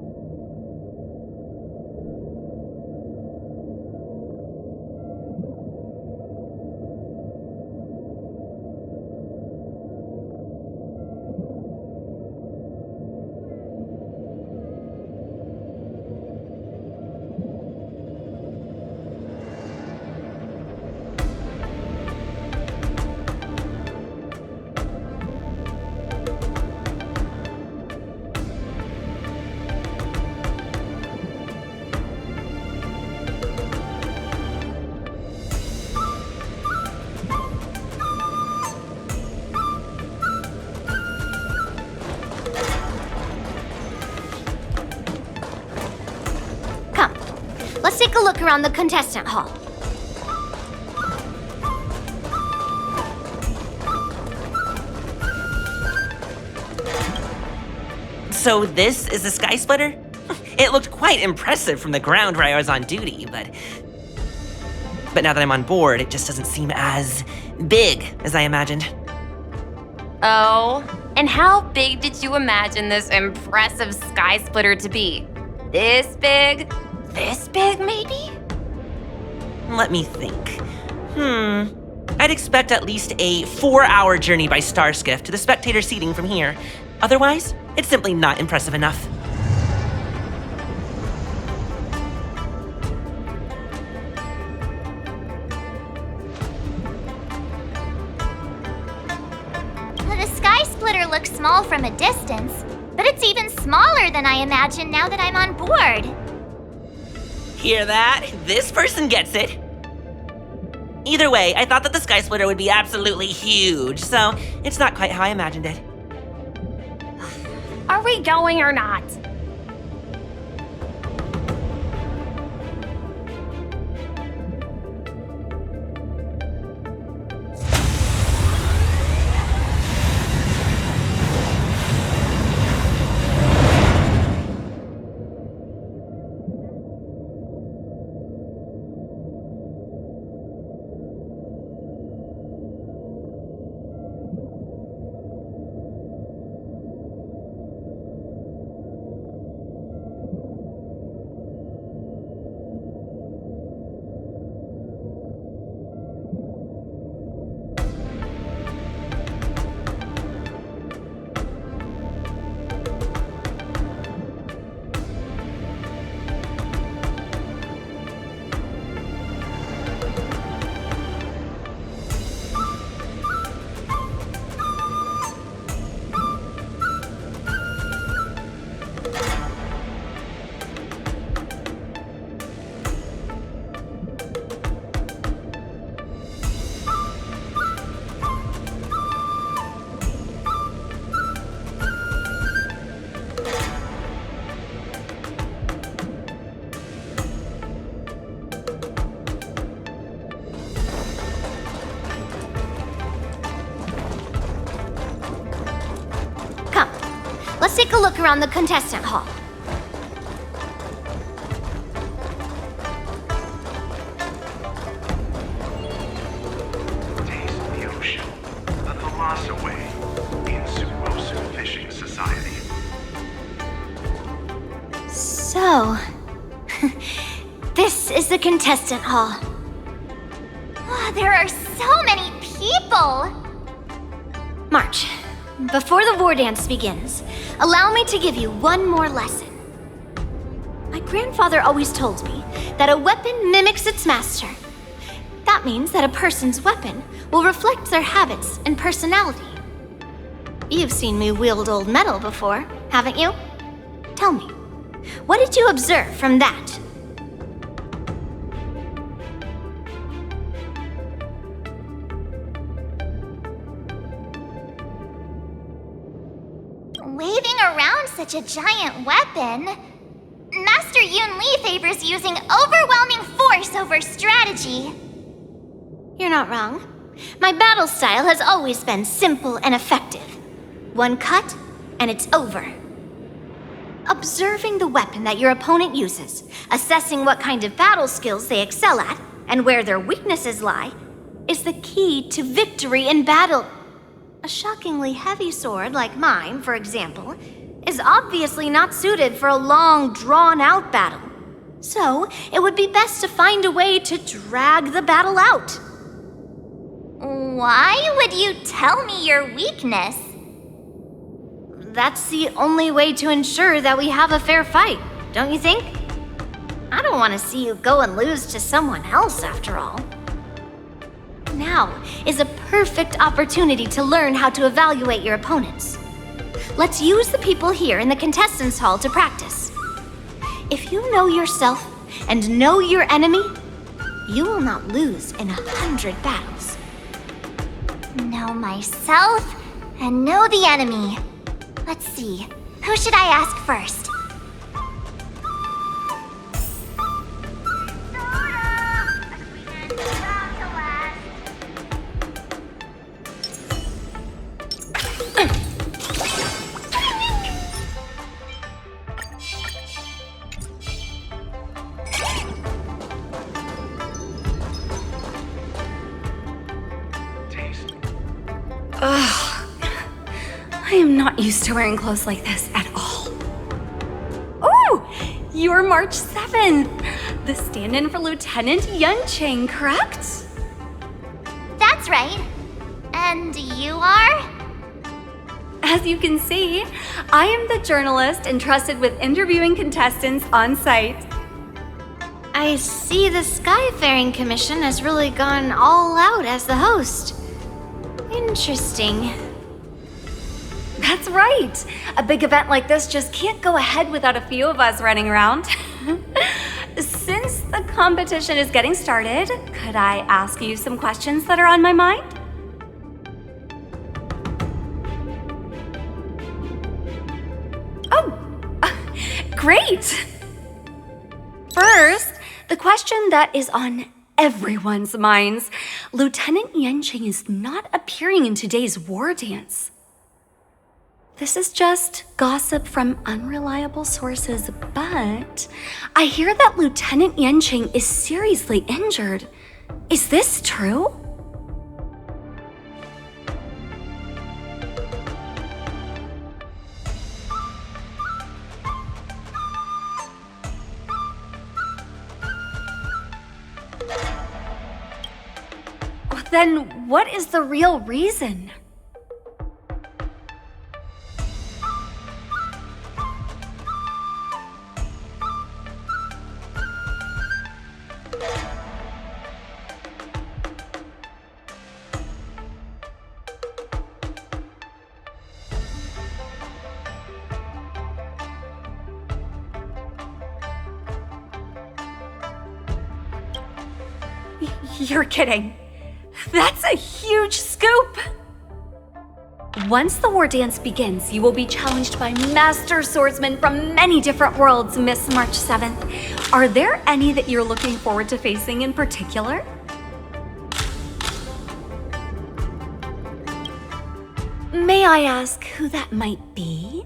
Let's take a look around the contestant hall. So this is the Sky Splitter? It looked quite impressive from the ground where I was on duty, but now that I'm on board, it just doesn't seem as big as I imagined. Oh, and how big did you imagine this impressive Sky Splitter to be? This big? This big, maybe? Let me think. I'd expect at least a 4-hour journey by Starskiff to the spectator seating from here. Otherwise, it's simply not impressive enough. The Sky Splitter looks small from a distance, but it's even smaller than I imagined now that I'm on board. Hear that? This person gets it. Either way, I thought that the Sky Splitter would be absolutely huge, so it's not quite how I imagined it. Are we going or not? Let's take a look around the contestant hall. Taste the ocean. The Thalassa way in Surosu Fishing Society. So, this is the contestant hall. There are so many people! March, before the war dance begins, allow me to give you one more lesson. My grandfather always told me that a weapon mimics its master. That means that a person's weapon will reflect their habits and personality. You've seen me wield old metal before, haven't you? Tell me, what did you observe from that? Waving around such a giant weapon, Master Yoon Lee favors using overwhelming force over strategy. You're not wrong. My battle style has always been simple and effective. One cut, and it's over. Observing the weapon that your opponent uses, assessing what kind of battle skills they excel at, and where their weaknesses lie, is the key to victory in battle. A shockingly heavy sword like mine, for example, is obviously not suited for a long, drawn-out battle. So, it would be best to find a way to drag the battle out. Why would you tell me your weakness? That's the only way to ensure that we have a fair fight, don't you think? I don't want to see you go and lose to someone else, after all. Now is a perfect opportunity to learn how to evaluate your opponents. Let's use the people here in the contestants' hall to practice. If you know yourself and know your enemy, you will not lose in 100 battles. Know myself and know the enemy. Let's see, who should I ask first? I am not used to wearing clothes like this at all. Oh, you're March 7th, the stand-in for Lieutenant Yun-Ching, correct? That's right. And you are? As you can see, I am the journalist entrusted with interviewing contestants on site. I see the Skyfaring Commission has really gone all out as the host. Interesting. That's right. A big event like this just can't go ahead without a few of us running around. Since the competition is getting started, could I ask you some questions that are on my mind? Oh, great! First, the question that is on everyone's minds. Lieutenant Yun-Ching is not appearing in today's war dance. This is just gossip from unreliable sources, but I hear that Lieutenant Yun-Ching is seriously injured. Is this true? Then what is the real reason? You're kidding. That's a huge scoop! Once the war dance begins, you will be challenged by master swordsmen from many different worlds, Miss March 7th. Are there any that you're looking forward to facing in particular? May I ask who that might be?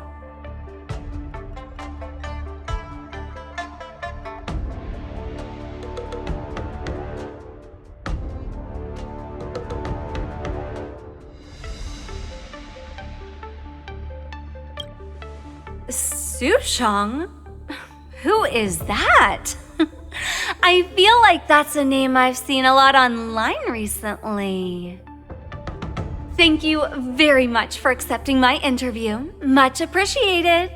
Sushong? Who is that? I feel like that's a name I've seen a lot online recently. Thank you very much for accepting my interview. Much appreciated.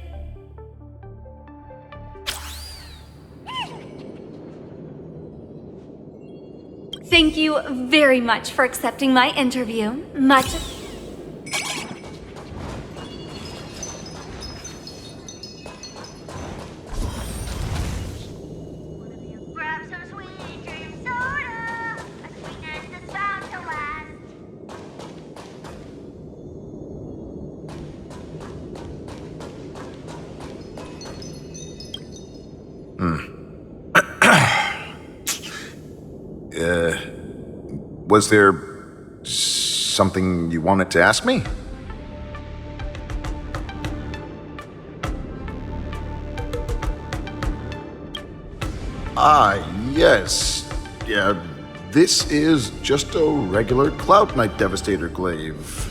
Thank you very much for accepting my interview. Much. Was there something you wanted to ask me? Yes. Yeah, this is just a regular Cloud Knight Devastator glaive.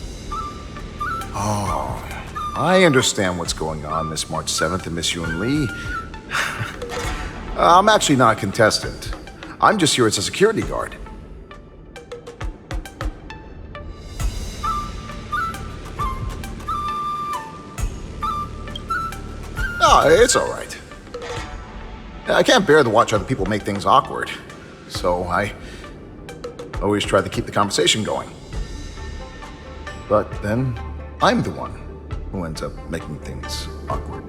Oh, I understand what's going on, Miss March 7th and Miss Yun Lee. I'm actually not a contestant. I'm just here as a security guard. Oh, it's all right. I can't bear to watch other people make things awkward, so I always try to keep the conversation going. But then, I'm the one who ends up making things awkward.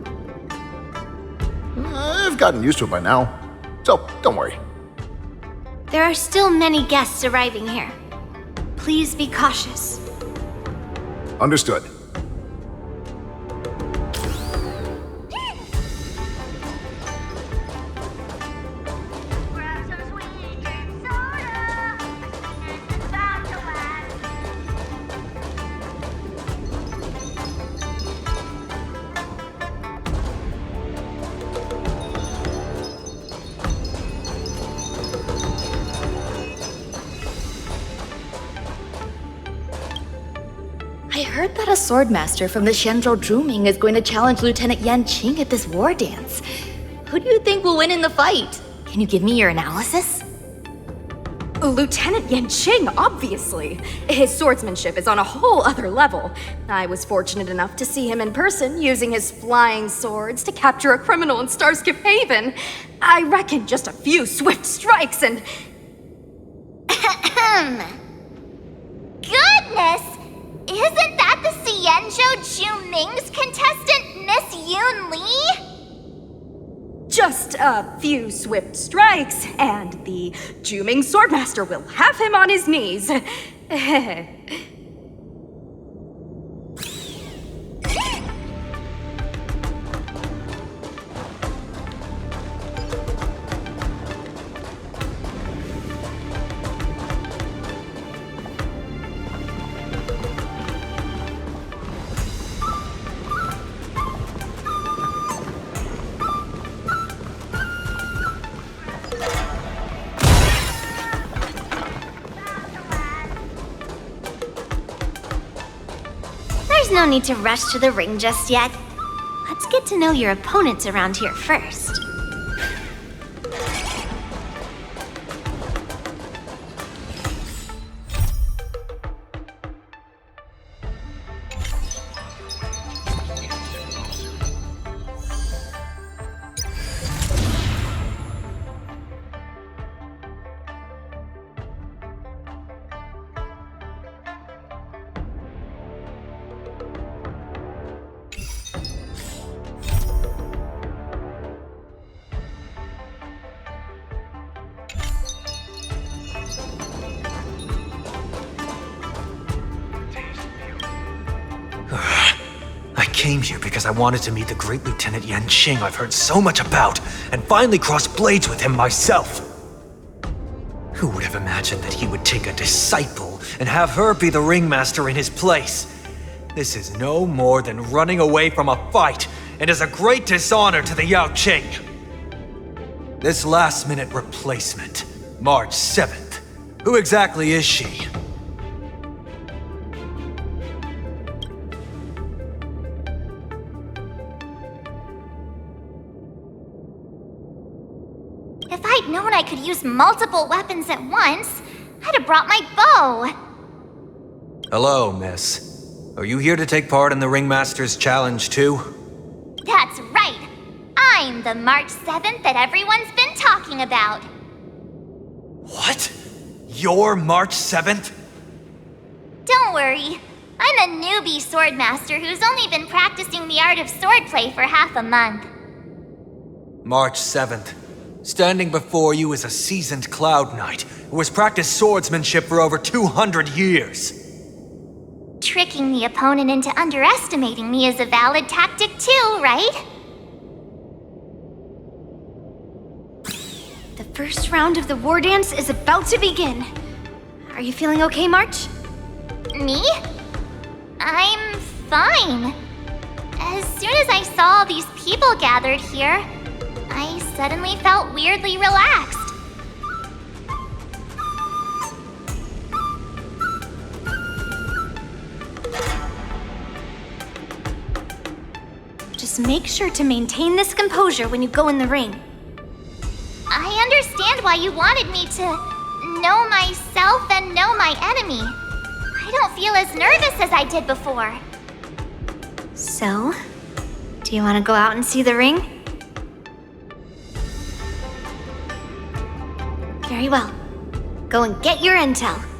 I've gotten used to it by now, so don't worry. There are still many guests arriving here. Please be cautious. Understood. I heard that a swordmaster from the Shenzhou Zhuming is going to challenge Lieutenant Yan Qing at this war dance. Who do you think will win in the fight? Can you give me your analysis? Lieutenant Yan Qing, obviously. His swordsmanship is on a whole other level. I was fortunate enough to see him in person using his flying swords to capture a criminal in Starskip Haven. I reckon just a few swift strikes and... Goodness! Isn't that the Xianzhou Junming's contestant, Miss Yun Lee? Just a few swift strikes, and the Juming Swordmaster will have him on his knees. There's no need to rush to the ring just yet. Let's get to know your opponents around here first. I came here because I wanted to meet the great Lieutenant Yan Qing I've heard so much about, and finally cross blades with him myself. Who would have imagined that he would take a disciple and have her be the ringmaster in his place? This is no more than running away from a fight, and is a great dishonor to the Yao Qing. This last-minute replacement, March 7th. Who exactly is she? If I'd known I could use multiple weapons at once, I'd have brought my bow. Hello, miss. Are you here to take part in the Ringmaster's Challenge too? That's right. I'm the March 7th that everyone's been talking about. What? You're March 7th? Don't worry. I'm a newbie swordmaster who's only been practicing the art of swordplay for half a month. March 7th. Standing before you is a seasoned Cloud Knight who has practiced swordsmanship for over 200 years. Tricking the opponent into underestimating me is a valid tactic too, right? first round of the war dance is about to begin. Are you feeling okay, March? Me? I'm fine. As soon as I saw all these people gathered here, I suddenly felt weirdly relaxed. Just make sure to maintain this composure when you go in the ring. I understand why you wanted me to know myself and know my enemy. I don't feel as nervous as I did before. So, do you want to go out and see the ring? Very well. Go and get your intel.